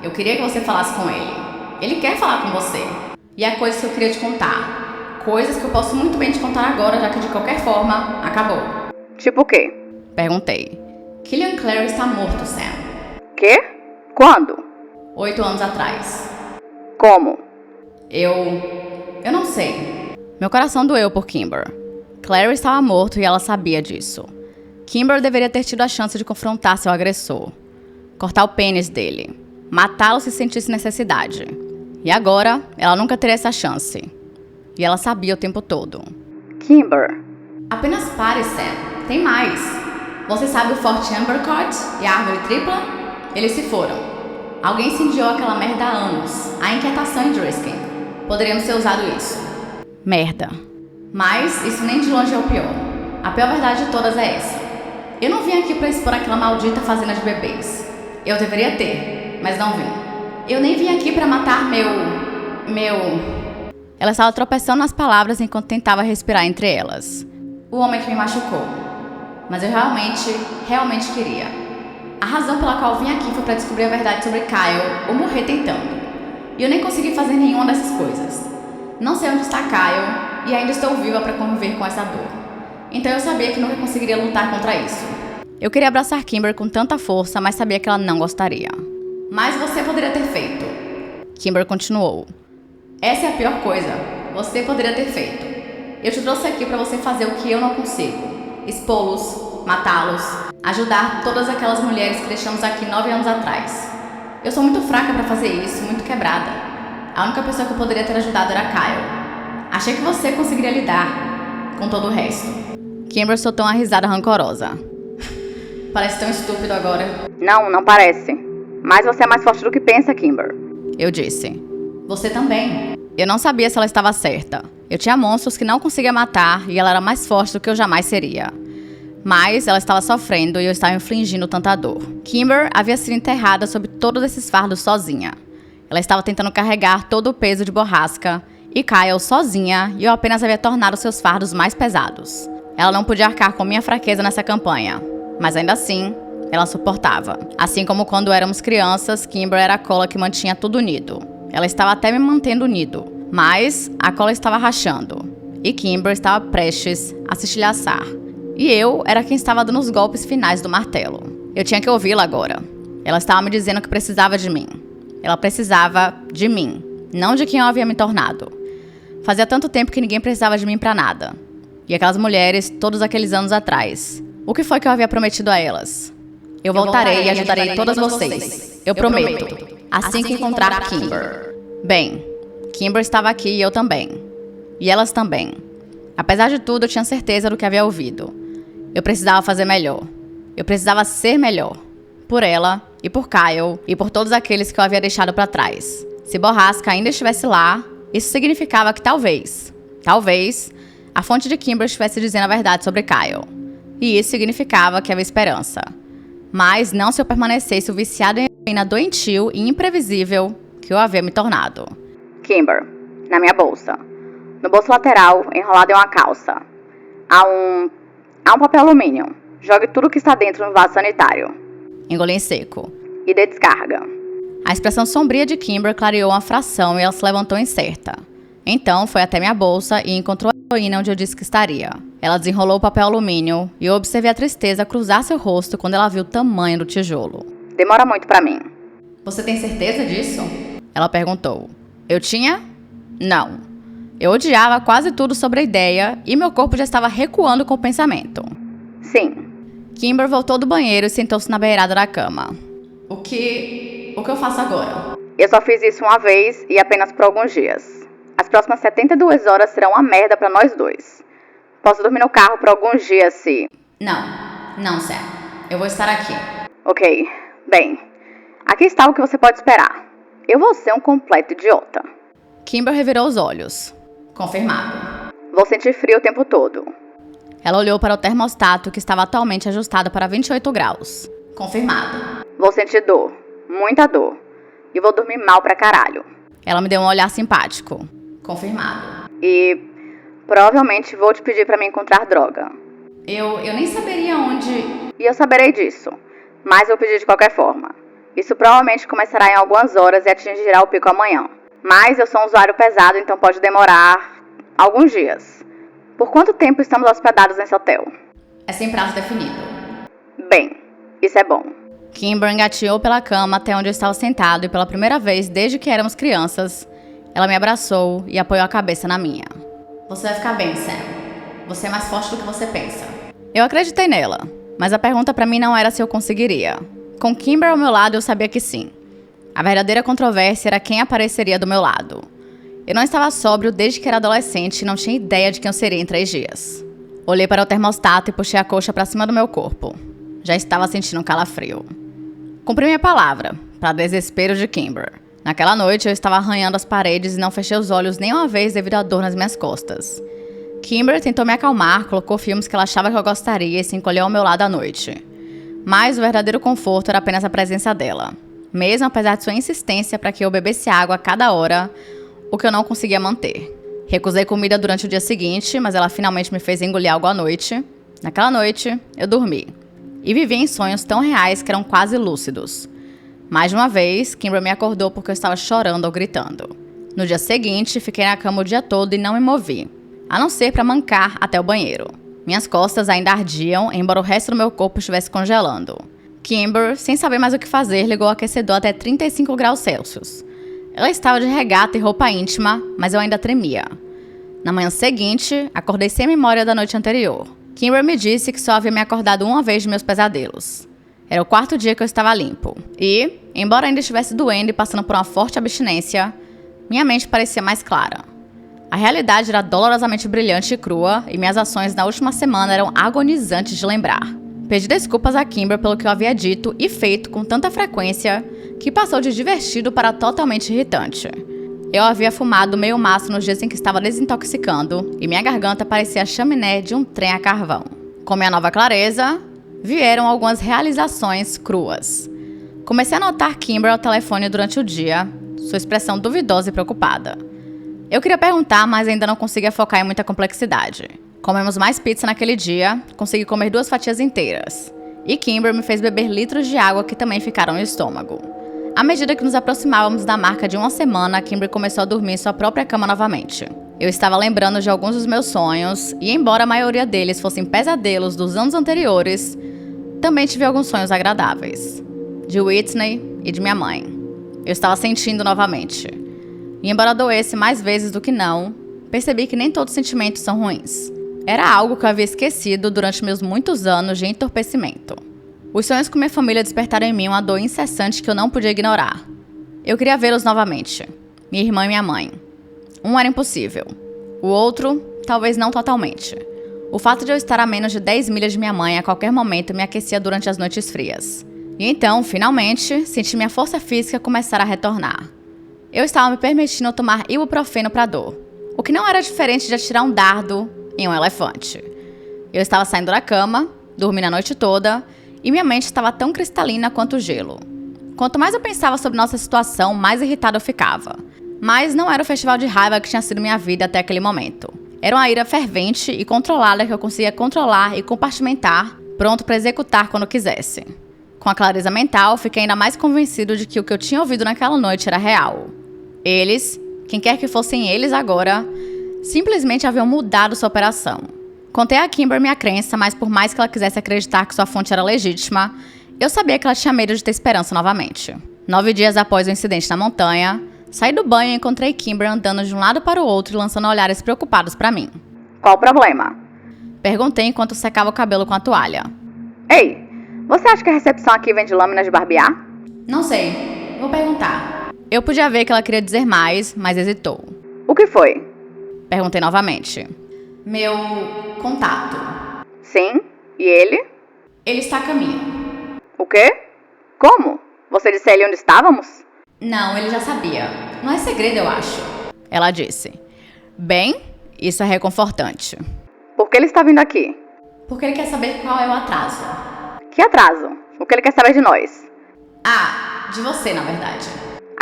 Eu queria que você falasse com ele. Ele quer falar com você. E há coisas que eu queria te contar. Coisas que eu posso muito bem te contar agora, já que de qualquer forma, acabou. Tipo o quê? Perguntei. Killian Clary está morto, Sam. Quê? Quando? 8 anos atrás. Como? Eu não sei. Meu coração doeu por Kimber. Clary estava morto e ela sabia disso. Kimber deveria ter tido a chance de confrontar seu agressor. Cortar o pênis dele. matá-lo se sentisse necessidade. E agora, ela nunca teria essa chance. E ela sabia o tempo todo. Kimber. Apenas pare, Sam. Tem mais. Você sabe o Forte Ambercott e a Árvore Tripla? Eles se foram. Alguém incendiou aquela merda há anos. A inquietação em Driskin. Poderíamos ter usado isso. Merda. Mas isso nem de longe é o pior. A pior verdade de todas é essa. Eu não vim aqui pra expor aquela maldita fazenda de bebês. Eu deveria ter, mas não vim. Eu nem vim aqui pra matar meu... Ela estava tropeçando nas palavras enquanto tentava respirar entre elas. O homem que me machucou. Mas eu realmente queria. A razão pela qual vim aqui foi pra descobrir a verdade sobre Kyle ou morrer tentando. E eu nem consegui fazer nenhuma dessas coisas. Não sei onde está Kyle e ainda estou viva pra conviver com essa dor. Então eu sabia que nunca conseguiria lutar contra isso. Eu queria abraçar Kimber com tanta força, mas sabia que ela não gostaria. Mas você poderia ter feito. Kimber continuou. Essa é a pior coisa. Você poderia ter feito. Eu te trouxe aqui pra você fazer o que eu não consigo. Expô-los, matá-los, ajudar todas aquelas mulheres que deixamos aqui 9 anos atrás. Eu sou muito fraca pra fazer isso, muito quebrada. A única pessoa que eu poderia ter ajudado era Kyle. Achei que você conseguiria lidar com todo o resto. Kimber soltou uma risada rancorosa. Parece tão estúpido agora. Não parece. Mas você é mais forte do que pensa, Kimber. Eu disse. Você também. Eu não sabia se ela estava certa. Eu tinha monstros que não conseguia matar e ela era mais forte do que eu jamais seria. Mas ela estava sofrendo e eu estava infligindo tanta dor. Kimber havia sido enterrada sob todos esses fardos sozinha. Ela estava tentando carregar todo o peso de borrasca e Kyle sozinha e eu apenas havia tornado seus fardos mais pesados. Ela não podia arcar com minha fraqueza nessa campanha, mas ainda assim, ela suportava. Assim como quando éramos crianças, Kimber era a cola que mantinha tudo unido. Ela estava até me mantendo unido, mas a cola estava rachando e Kimber estava prestes a se estilhaçar. E eu era quem estava dando os golpes finais do martelo. Eu tinha que ouvi-la agora. Ela estava me dizendo que precisava de mim. Ela precisava de mim, não de quem eu havia me tornado. Fazia tanto tempo que ninguém precisava de mim pra nada. E aquelas mulheres, todos aqueles anos atrás. O que foi que eu havia prometido a elas? Eu voltarei e ajudarei todas vocês. Eu prometo. Assim que encontrar Kimber. Bem, Kimber estava aqui e eu também. E elas também. Apesar de tudo, eu tinha certeza do que havia ouvido. Eu precisava fazer melhor. Eu precisava ser melhor. Por ela, e por Kyle, e por todos aqueles que eu havia deixado pra trás. Se Borrasca ainda estivesse lá, isso significava que talvez, a fonte de Kimber estivesse dizendo a verdade sobre Kyle. E isso significava que havia esperança. Mas não se eu permanecesse o viciado em heroína doentio e imprevisível que eu havia me tornado. Kimber, na minha bolsa. No bolso lateral, enrolado em uma calça. Há um papel alumínio. Jogue tudo que está dentro no vaso sanitário. Engoli em seco. E dê descarga. A expressão sombria de Kimber clareou uma fração e ela se levantou incerta. Então foi até minha bolsa e encontrou a heroína onde eu disse que estaria. Ela desenrolou o papel alumínio e eu observei a tristeza cruzar seu rosto quando ela viu o tamanho do tijolo. Demora muito pra mim. Você tem certeza disso? Ela perguntou. Eu tinha? Não. Eu odiava quase tudo sobre a ideia e meu corpo já estava recuando com o pensamento. Sim. Kimber voltou do banheiro e sentou-se na beirada da cama. O que eu faço agora? Eu só fiz isso uma vez e apenas por alguns dias. As próximas 72 horas serão uma merda pra nós dois. Posso dormir no carro por alguns dias se... Não, Sam. Eu vou estar aqui. Ok. Bem, aqui está o que você pode esperar. Eu vou ser um completo idiota. Kimber revirou os olhos. Confirmado. Vou sentir frio o tempo todo. Ela olhou para o termostato que estava atualmente ajustado para 28 graus. Confirmado. Vou sentir dor. Muita dor. E vou dormir mal pra caralho. Ela me deu um olhar simpático. Confirmado. E provavelmente vou te pedir pra me encontrar droga. Eu nem saberia onde... E eu saberei disso. Mas vou pedir de qualquer forma. Isso provavelmente começará em algumas horas e atingirá o pico amanhã. Mas eu sou um usuário pesado, então pode demorar alguns dias. Por quanto tempo estamos hospedados nesse hotel? É sem prazo definido. Bem, isso é bom. Kimber engateou pela cama até onde eu estava sentado e pela primeira vez desde que éramos crianças, ela me abraçou e apoiou a cabeça na minha. Você vai ficar bem, Sam. Você é mais forte do que você pensa. Eu acreditei nela, mas a pergunta pra mim não era se eu conseguiria. Com Kimber ao meu lado eu sabia que sim. A verdadeira controvérsia era quem apareceria do meu lado. Eu não estava sóbrio desde que era adolescente e não tinha ideia de quem eu seria em 3 dias. Olhei para o termostato e puxei a coxa para cima do meu corpo. Já estava sentindo um calafrio. Cumpri minha palavra, para desespero de Kimber. Naquela noite eu estava arranhando as paredes e não fechei os olhos nenhuma vez devido à dor nas minhas costas. Kimber tentou me acalmar, colocou filmes que ela achava que eu gostaria e se encolheu ao meu lado à noite. Mas o verdadeiro conforto era apenas a presença dela. Mesmo apesar de sua insistência para que eu bebesse água a cada hora, o que eu não conseguia manter. Recusei comida durante o dia seguinte, mas ela finalmente me fez engolir algo à noite. Naquela noite, eu dormi. E vivi em sonhos tão reais que eram quase lúcidos. Mais de uma vez, Kimber me acordou porque eu estava chorando ou gritando. No dia seguinte, fiquei na cama o dia todo e não me movi, a não ser para mancar até o banheiro. Minhas costas ainda ardiam, embora o resto do meu corpo estivesse congelando. Kimber, sem saber mais o que fazer, ligou o aquecedor até 35 graus Celsius. Ela estava de regata e roupa íntima, mas eu ainda tremia. Na manhã seguinte, acordei sem memória da noite anterior. Kimber me disse que só havia me acordado uma vez de meus pesadelos. Era o 4º dia que eu estava limpo. E, embora ainda estivesse doendo e passando por uma forte abstinência, minha mente parecia mais clara. A realidade era dolorosamente brilhante e crua, e minhas ações na última semana eram agonizantes de lembrar. Pedi desculpas a Kimber pelo que eu havia dito e feito com tanta frequência que passou de divertido para totalmente irritante. Eu havia fumado meio maço nos dias em que estava desintoxicando e minha garganta parecia a chaminé de um trem a carvão. Com minha nova clareza, vieram algumas realizações cruas. Comecei a notar Kimber ao telefone durante o dia, sua expressão duvidosa e preocupada. Eu queria perguntar, mas ainda não conseguia focar em muita complexidade. Comemos mais pizza naquele dia, consegui comer 2 fatias inteiras. E Kimber me fez beber litros de água que também ficaram no estômago. À medida que nos aproximávamos da marca de 1 semana, Kimber começou a dormir em sua própria cama novamente. Eu estava lembrando de alguns dos meus sonhos, e embora a maioria deles fossem pesadelos dos anos anteriores, também tive alguns sonhos agradáveis. De Whitney e de minha mãe. Eu estava sentindo novamente. E embora doesse mais vezes do que não, percebi que nem todos os sentimentos são ruins. Era algo que eu havia esquecido durante meus muitos anos de entorpecimento. Os sonhos com minha família despertaram em mim uma dor incessante que eu não podia ignorar. Eu queria vê-los novamente. Minha irmã e minha mãe. Um era impossível. O outro, talvez não totalmente. O fato de eu estar a menos de 10 milhas de minha mãe a qualquer momento me aquecia durante as noites frias. E então, finalmente, senti minha força física começar a retornar. Eu estava me permitindo tomar ibuprofeno para dor, o que não era diferente de atirar um dardo em um elefante. Eu estava saindo da cama, dormindo a noite toda, e minha mente estava tão cristalina quanto o gelo. Quanto mais eu pensava sobre nossa situação, mais irritada eu ficava. Mas não era o festival de raiva que tinha sido minha vida até aquele momento. Era uma ira fervente e controlada que eu conseguia controlar e compartimentar, pronto para executar quando quisesse. Com a clareza mental, fiquei ainda mais convencido de que o que eu tinha ouvido naquela noite era real. Eles, quem quer que fossem eles agora, simplesmente haviam mudado sua operação. Contei a Kimber minha crença, mas por mais que ela quisesse acreditar que sua fonte era legítima, eu sabia que ela tinha medo de ter esperança novamente. 9 dias após o incidente na montanha, saí do banho e encontrei Kimber andando de um lado para o outro e lançando olhares preocupados para mim. Qual o problema? Perguntei enquanto secava o cabelo com a toalha. Ei, você acha que a recepção aqui vende lâminas de barbear? Não sei. Vou perguntar. Eu podia ver que ela queria dizer mais, mas hesitou. O que foi? Perguntei novamente. Meu contato. Sim, e ele? Ele está a caminho. O quê? Como? Você disse a ele onde estávamos? Não, ele já sabia. Não é segredo, eu acho. Ela disse. Bem, isso é reconfortante. Por que ele está vindo aqui? Porque ele quer saber qual é o atraso. Que atraso? O que ele quer saber de nós? Ah, de você, na verdade.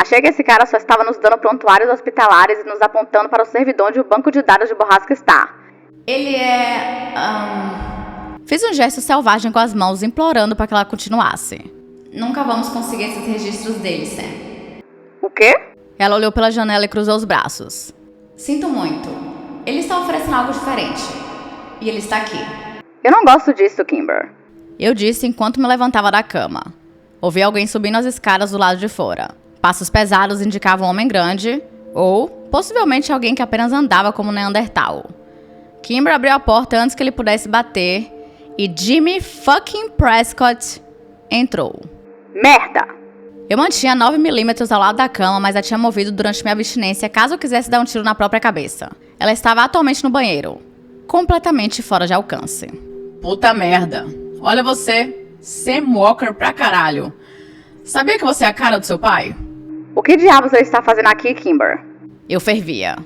Achei que esse cara só estava nos dando prontuários hospitalares e nos apontando para o servidor onde o banco de dados de borrasca está. Ele é... Fiz um gesto selvagem com as mãos, implorando para que ela continuasse. Nunca vamos conseguir esses registros dele, Sam. O quê? Ela olhou pela janela e cruzou os braços. Sinto muito. Ele está oferecendo algo diferente. E ele está aqui. Eu não gosto disso, Kimber. Eu disse enquanto me levantava da cama. Ouvi alguém subindo as escadas do lado de fora. Passos pesados indicavam um homem grande, ou possivelmente alguém que apenas andava como Neandertal. Kimber abriu a porta antes que ele pudesse bater e Jimmy fucking Prescott entrou. Merda! Eu mantinha 9mm ao lado da cama, mas a tinha movido durante minha abstinência caso eu quisesse dar um tiro na própria cabeça. Ela estava atualmente no banheiro, completamente fora de alcance. Puta merda. Olha você, Sam Walker pra caralho. Sabia que você é a cara do seu pai? O que diabos você está fazendo aqui, Kimber? Eu fervia.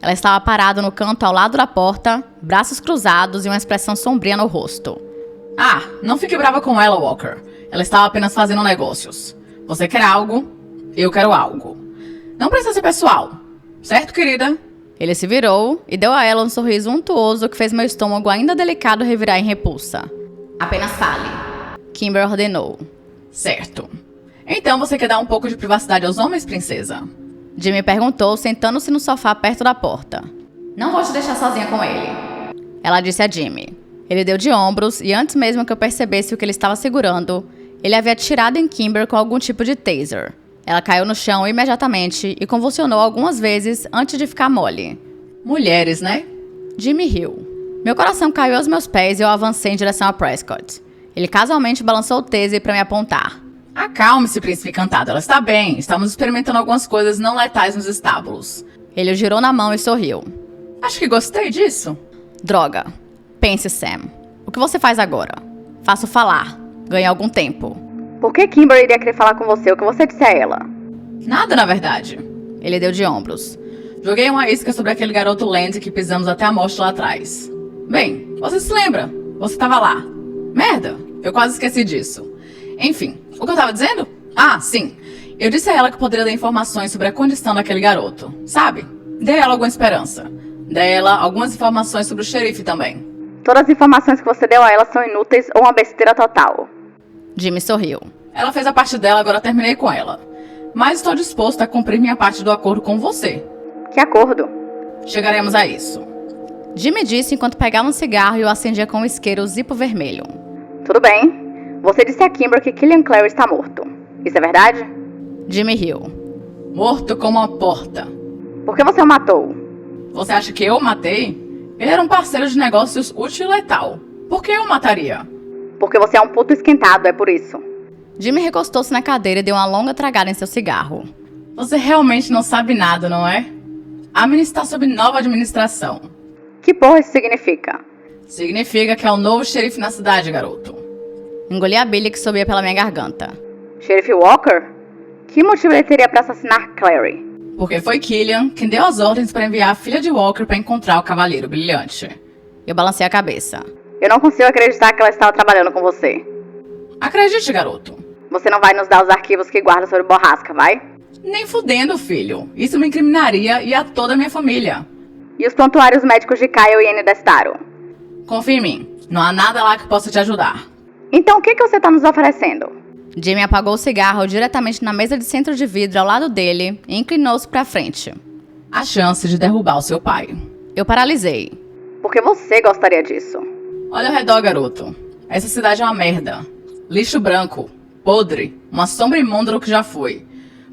Ela estava parada no canto ao lado da porta, braços cruzados e uma expressão sombria no rosto. Ah, não fique brava com ela, Walker. Ela estava apenas fazendo negócios. Você quer algo, eu quero algo. Não precisa ser pessoal, certo, querida? Ele se virou e deu a ela um sorriso untuoso que fez meu estômago ainda delicado revirar em repulsa. Apenas fale. Kimber ordenou. Certo. Então você quer dar um pouco de privacidade aos homens, princesa? Jimmy perguntou, sentando-se no sofá perto da porta. Não vou te deixar sozinha com ele. Ela disse a Jimmy. Ele deu de ombros e antes mesmo que eu percebesse o que ele estava segurando, ele havia atirado em Kimber com algum tipo de taser. Ela caiu no chão imediatamente e convulsionou algumas vezes antes de ficar mole. Mulheres, né? Jimmy riu. Meu coração caiu aos meus pés e eu avancei em direção a Prescott. Ele casualmente balançou o taser para me apontar. Acalme-se, príncipe encantado. Ela está bem. Estamos experimentando algumas coisas não letais nos estábulos. Ele o girou na mão e sorriu. Acho que gostei disso. Droga. Pense, Sam. O que você faz agora? Faço falar. Ganhe algum tempo. Por que Kimber iria querer falar com você? O que você disse a ela? Nada, na verdade. Ele deu de ombros. Joguei uma isca sobre aquele garoto Land que pisamos até a morte lá atrás. Bem, você se lembra? Você estava lá. Merda, eu quase esqueci disso. Enfim, o que eu tava dizendo? Ah, sim. Eu disse a ela que poderia dar informações sobre a condição daquele garoto. Sabe? Dei a ela alguma esperança. Dei a ela algumas informações sobre o xerife também. Todas as informações que você deu a ela são inúteis ou uma besteira total. Jimmy sorriu. Ela fez a parte dela, agora eu terminei com ela. Mas estou disposto a cumprir minha parte do acordo com você. Que acordo? Chegaremos a isso. Jimmy disse enquanto pegava um cigarro e o acendia com um isqueiro zipo vermelho. Tudo bem. Você disse a Kimber que Killian Clary está morto. Isso é verdade? Jimmy riu. Morto como uma porta. Por que você o matou? Você acha que eu o matei? Ele era um parceiro de negócios útil e letal. Por que eu o mataria? Porque você é um puto esquentado, é por isso. Jimmy recostou-se na cadeira e deu uma longa tragada em seu cigarro. Você realmente não sabe nada, não é? A mina está sob nova administração. Que porra isso significa? Significa que é o novo xerife na cidade, garoto. Engoli a bilha que subia pela minha garganta. Sheriff Walker? Que motivo ele teria para assassinar Clary? Porque foi Killian quem deu as ordens para enviar a filha de Walker para encontrar o Cavaleiro Brilhante. Eu balancei a cabeça. Eu não consigo acreditar que ela estava trabalhando com você. Acredite, garoto. Você não vai nos dar os arquivos que guarda sobre Borrasca, vai? Nem fudendo, filho. Isso me incriminaria e a toda a minha família. E os prontuários médicos de Kyle e Annie Destaro? Confia em mim. Não há nada lá que possa te ajudar. Então o que você está nos oferecendo? Jimmy apagou o cigarro diretamente na mesa de centro de vidro ao lado dele e inclinou-se para frente. A chance de derrubar o seu pai. Eu paralisei. Por que você gostaria disso? Olha ao redor, garoto. Essa cidade é uma merda. Lixo branco. Podre. Uma sombra imunda do que já foi.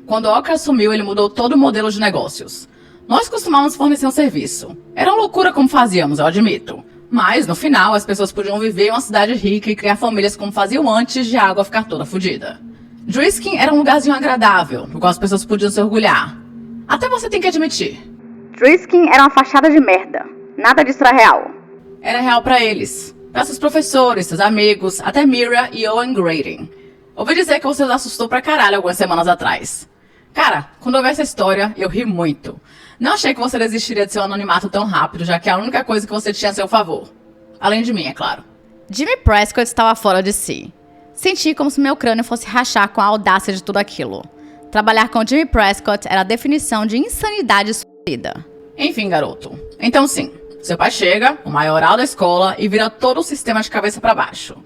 Quando o Walker assumiu, ele mudou todo o modelo de negócios. Nós costumávamos fornecer um serviço. Era uma loucura como fazíamos, eu admito. Mas, no final, as pessoas podiam viver em uma cidade rica e criar famílias como faziam antes de a água ficar toda fodida. Driskin era um lugarzinho agradável, no qual as pessoas podiam se orgulhar. Até você tem que admitir. Driskin era uma fachada de merda. Nada disso era real. Era real pra eles. Pra seus professores, seus amigos, até Mira e Owen Grading. Ouvi dizer que você os assustou pra caralho algumas semanas atrás. Cara, quando eu vi essa história, eu ri muito. Não achei que você desistiria de seu anonimato tão rápido, já que é a única coisa que você tinha a seu favor. Além de mim, é claro. Jimmy Prescott estava fora de si. Senti como se meu crânio fosse rachar com a audácia de tudo aquilo. Trabalhar com Jimmy Prescott era a definição de insanidade suicida. Enfim, garoto. Então sim, seu pai chega, o maioral da escola, e vira todo o sistema de cabeça pra baixo.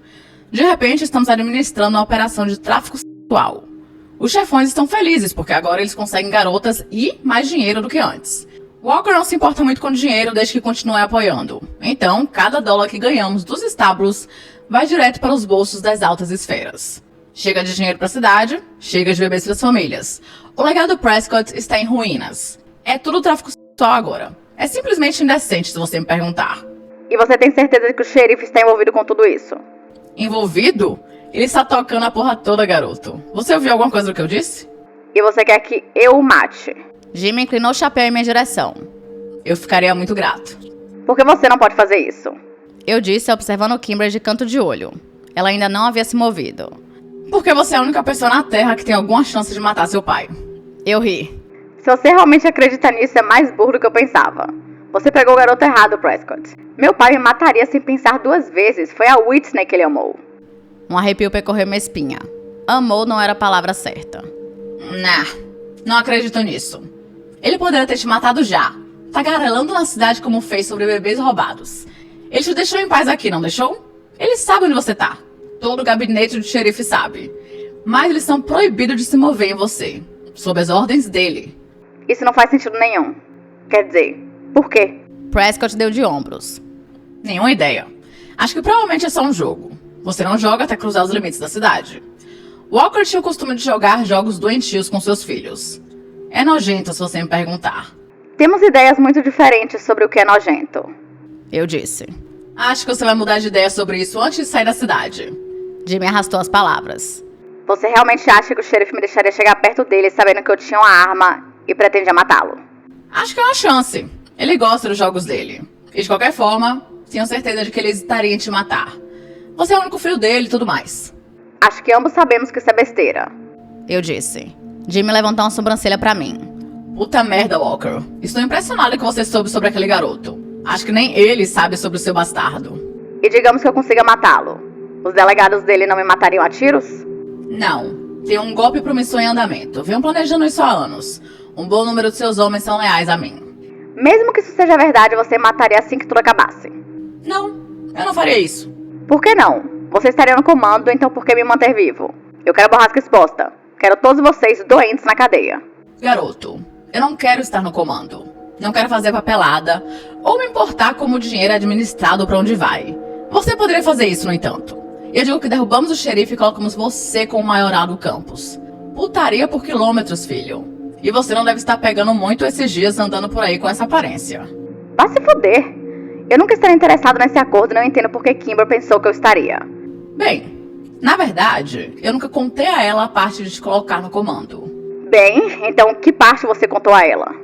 De repente, estamos administrando uma operação de tráfico sexual. Os chefões estão felizes, porque agora eles conseguem garotas e mais dinheiro do que antes. Walker não se importa muito com dinheiro desde que continue apoiando. Então, cada dólar que ganhamos dos estábulos vai direto para os bolsos das altas esferas. Chega de dinheiro para a cidade, chega de bebês para as famílias. O legado Prescott está em ruínas. É tudo tráfico sexual agora. É simplesmente indecente se você me perguntar. E você tem certeza de que o xerife está envolvido com tudo isso? Envolvido? Ele está tocando a porra toda, garoto. Você ouviu alguma coisa do que eu disse? E você quer que eu o mate? Jimmy inclinou o chapéu em minha direção. Eu ficaria muito grato. Por que você não pode fazer isso? Eu disse, observando Kimber de canto de olho. Ela ainda não havia se movido. Porque você é a única pessoa na Terra que tem alguma chance de matar seu pai. Eu ri. Se você realmente acredita nisso, é mais burro do que eu pensava. Você pegou o garoto errado, Prescott. Meu pai me mataria sem pensar 2 vezes. Foi a Whitney que ele amou. Um arrepio percorreu minha espinha. Amou não era a palavra certa. Não acredito nisso. Ele poderia ter te matado já. Tagarelando na cidade como fez sobre bebês roubados. Ele te deixou em paz aqui, não deixou? Ele sabe onde você tá. Todo o gabinete do xerife sabe. Mas eles são proibidos de se mover em você. Sob as ordens dele. Isso não faz sentido nenhum. Quer dizer, por quê? Prescott deu de ombros. Nenhuma ideia. Acho que provavelmente é só um jogo. Você não joga até cruzar os limites da cidade. Walker tinha o costume de jogar jogos doentios com seus filhos. É nojento se você me perguntar. Temos ideias muito diferentes sobre o que é nojento. Eu disse. Acho que você vai mudar de ideia sobre isso antes de sair da cidade. Jimmy arrastou as palavras. Você realmente acha que o xerife me deixaria chegar perto dele sabendo que eu tinha uma arma e pretendia matá-lo? Acho que é uma chance. Ele gosta dos jogos dele. E de qualquer forma, tenho certeza de que ele hesitaria em te matar. Você é o único filho dele e tudo mais. Acho que ambos sabemos que isso é besteira. Eu disse. Jimmy levantou uma sobrancelha pra mim. Puta merda, Walker. Estou impressionado que você soube sobre aquele garoto. Acho que nem ele sabe sobre o seu bastardo. E digamos que eu consiga matá-lo. Os delegados dele não me matariam a tiros? Não. Tem um golpe promissor em andamento. Venham planejando isso há anos. Um bom número de seus homens são leais a mim. Mesmo que isso seja verdade, você me mataria assim que tudo acabasse. Não, eu não faria isso. Por que não? Você estaria no comando, então por que me manter vivo? Eu quero borrasca exposta. Quero todos vocês doentes na cadeia. Garoto, eu não quero estar no comando. Não quero fazer papelada ou me importar como o dinheiro é administrado pra onde vai. Você poderia fazer isso, no entanto. Eu digo que derrubamos o xerife e colocamos você como maioral do campus. Putaria por quilômetros, filho. E você não deve estar pegando muito esses dias andando por aí com essa aparência. Vá se foder. Eu nunca estaria interessado nesse acordo e não entendo por que Kimber pensou que eu estaria. Bem, na verdade, eu nunca contei a ela a parte de te colocar no comando. Bem, então que parte você contou a ela?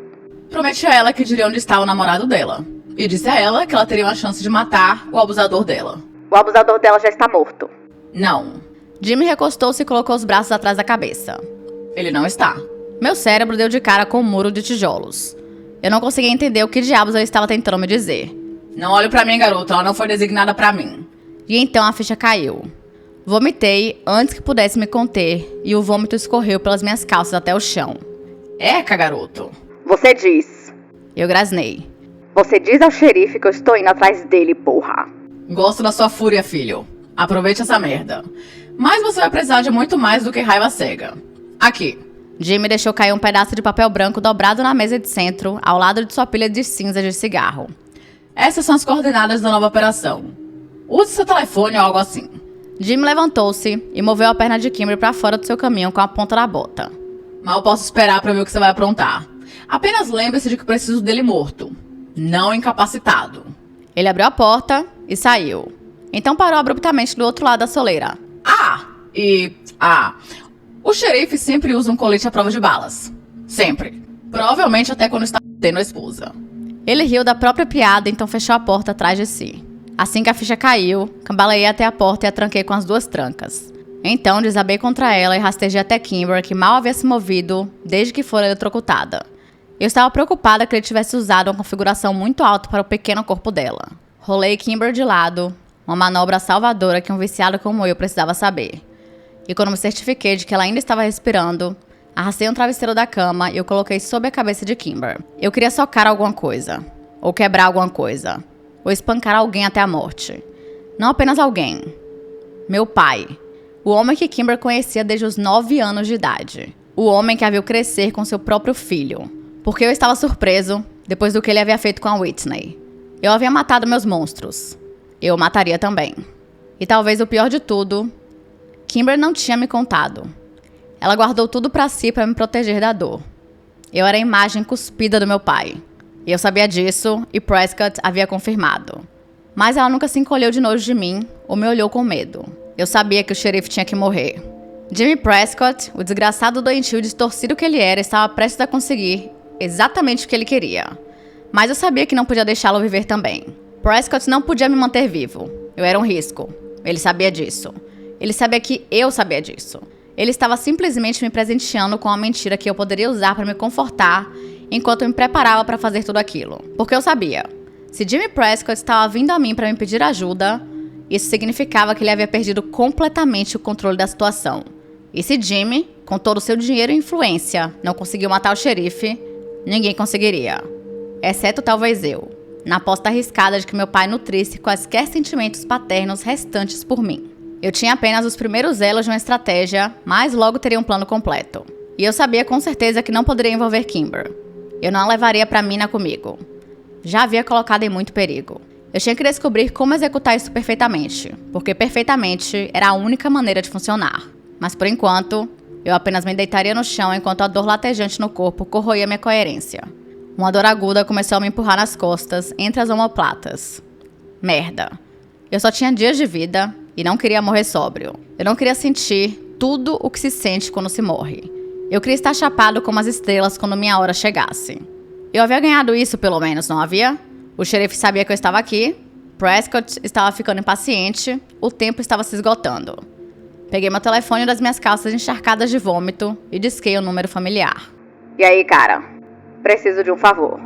Prometi a ela que diria onde estava o namorado dela. E disse a ela que ela teria uma chance de matar o abusador dela. O abusador dela já está morto. Não. Jimmy recostou-se e colocou os braços atrás da cabeça. Ele não está. Meu cérebro deu de cara com um muro de tijolos. Eu não conseguia entender o que diabos ele estava tentando me dizer. Não olhe pra mim, garoto. Ela não foi designada pra mim. E então a ficha caiu. Vomitei antes que pudesse me conter e o vômito escorreu pelas minhas calças até o chão. Eca, garoto. Você diz. Eu grasnei. Você diz ao xerife que eu estou indo atrás dele, porra. Gosto da sua fúria, filho. Aproveite essa merda. Mas você vai precisar de muito mais do que raiva cega. Aqui. Jimmy deixou cair um pedaço de papel branco dobrado na mesa de centro, ao lado de sua pilha de cinzas de cigarro. Essas são as coordenadas da nova operação. Use seu telefone ou algo assim. Jimmy levantou-se e moveu a perna de Kimber para fora do seu caminho com a ponta da bota. Mal posso esperar pra ver o que você vai aprontar. Apenas lembre-se de que preciso dele morto, não incapacitado. Ele abriu a porta e saiu. Então parou abruptamente do outro lado da soleira. O xerife sempre usa um colete à prova de balas. Sempre. Provavelmente até quando está tendo a esposa. Ele riu da própria piada, então fechou a porta atrás de si. Assim que a ficha caiu, cambaleei até a porta e a tranquei com as 2 trancas. Então desabei contra ela e rastejei até Kimber, que mal havia se movido desde que fora eletrocutada. Eu estava preocupada que ele tivesse usado uma configuração muito alta para o pequeno corpo dela. Rolei Kimber de lado, uma manobra salvadora que um viciado como eu precisava saber. E quando me certifiquei de que ela ainda estava respirando, arrastei um travesseiro da cama e eu coloquei sob a cabeça de Kimber. Eu queria socar alguma coisa, ou quebrar alguma coisa, ou espancar alguém até a morte. Não apenas alguém. Meu pai. O homem que Kimber conhecia desde os 9 anos de idade. O homem que a viu crescer com seu próprio filho. Porque eu estava surpreso depois do que ele havia feito com a Whitney. Eu havia matado meus monstros. Eu o mataria também. E talvez o pior de tudo, Kimber não tinha me contado. Ela guardou tudo pra si para me proteger da dor. Eu era a imagem cuspida do meu pai. E eu sabia disso e Prescott havia confirmado. Mas ela nunca se encolheu de nojo de mim ou me olhou com medo. Eu sabia que o xerife tinha que morrer. Jimmy Prescott, o desgraçado doentio distorcido que ele era, estava prestes a conseguir exatamente o que ele queria. Mas eu sabia que não podia deixá-lo viver também. Prescott não podia me manter vivo. Eu era um risco. Ele sabia disso. Ele sabia que eu sabia disso. Ele estava simplesmente me presenteando com uma mentira que eu poderia usar para me confortar enquanto eu me preparava para fazer tudo aquilo. Porque eu sabia. Se Jimmy Prescott estava vindo a mim para me pedir ajuda, isso significava que ele havia perdido completamente o controle da situação. E se Jimmy, com todo o seu dinheiro e influência, não conseguiu matar o xerife, ninguém conseguiria. Exceto talvez eu, na aposta arriscada de que meu pai nutrisse quaisquer sentimentos paternos restantes por mim. Eu tinha apenas os primeiros elos de uma estratégia, mas logo teria um plano completo. E eu sabia com certeza que não poderia envolver Kimber. Eu não a levaria pra mina comigo. Já havia colocado em muito perigo. Eu tinha que descobrir como executar isso perfeitamente, porque perfeitamente era a única maneira de funcionar. Mas por enquanto, eu apenas me deitaria no chão enquanto a dor latejante no corpo corroía minha coerência. Uma dor aguda começou a me empurrar nas costas, entre as omoplatas. Merda. Eu só tinha dias de vida e não queria morrer sóbrio. Eu não queria sentir tudo o que se sente quando se morre. Eu queria estar chapado como as estrelas quando minha hora chegasse. Eu havia ganhado isso, pelo menos, não havia? O xerife sabia que eu estava aqui. Prescott estava ficando impaciente. O tempo estava se esgotando. Peguei meu telefone das minhas calças encharcadas de vômito e disquei o número familiar. E aí, cara? Preciso de um favor.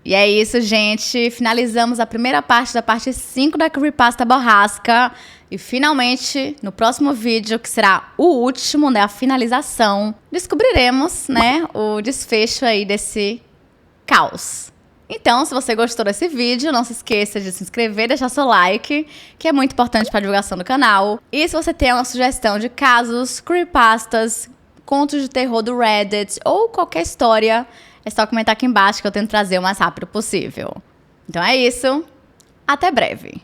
E é isso, gente. Finalizamos a primeira parte da parte 5 da Creepypasta Borrasca. E finalmente, no próximo vídeo, que será o último, né, a finalização, descobriremos, né, o desfecho aí desse caos. Então, se você gostou desse vídeo, não se esqueça de se inscrever, deixar seu like, que é muito importante para a divulgação do canal. E se você tem uma sugestão de casos, creepypastas, contos de terror do Reddit ou qualquer história, é só comentar aqui embaixo que eu tento trazer o mais rápido possível. Então é isso. Até breve.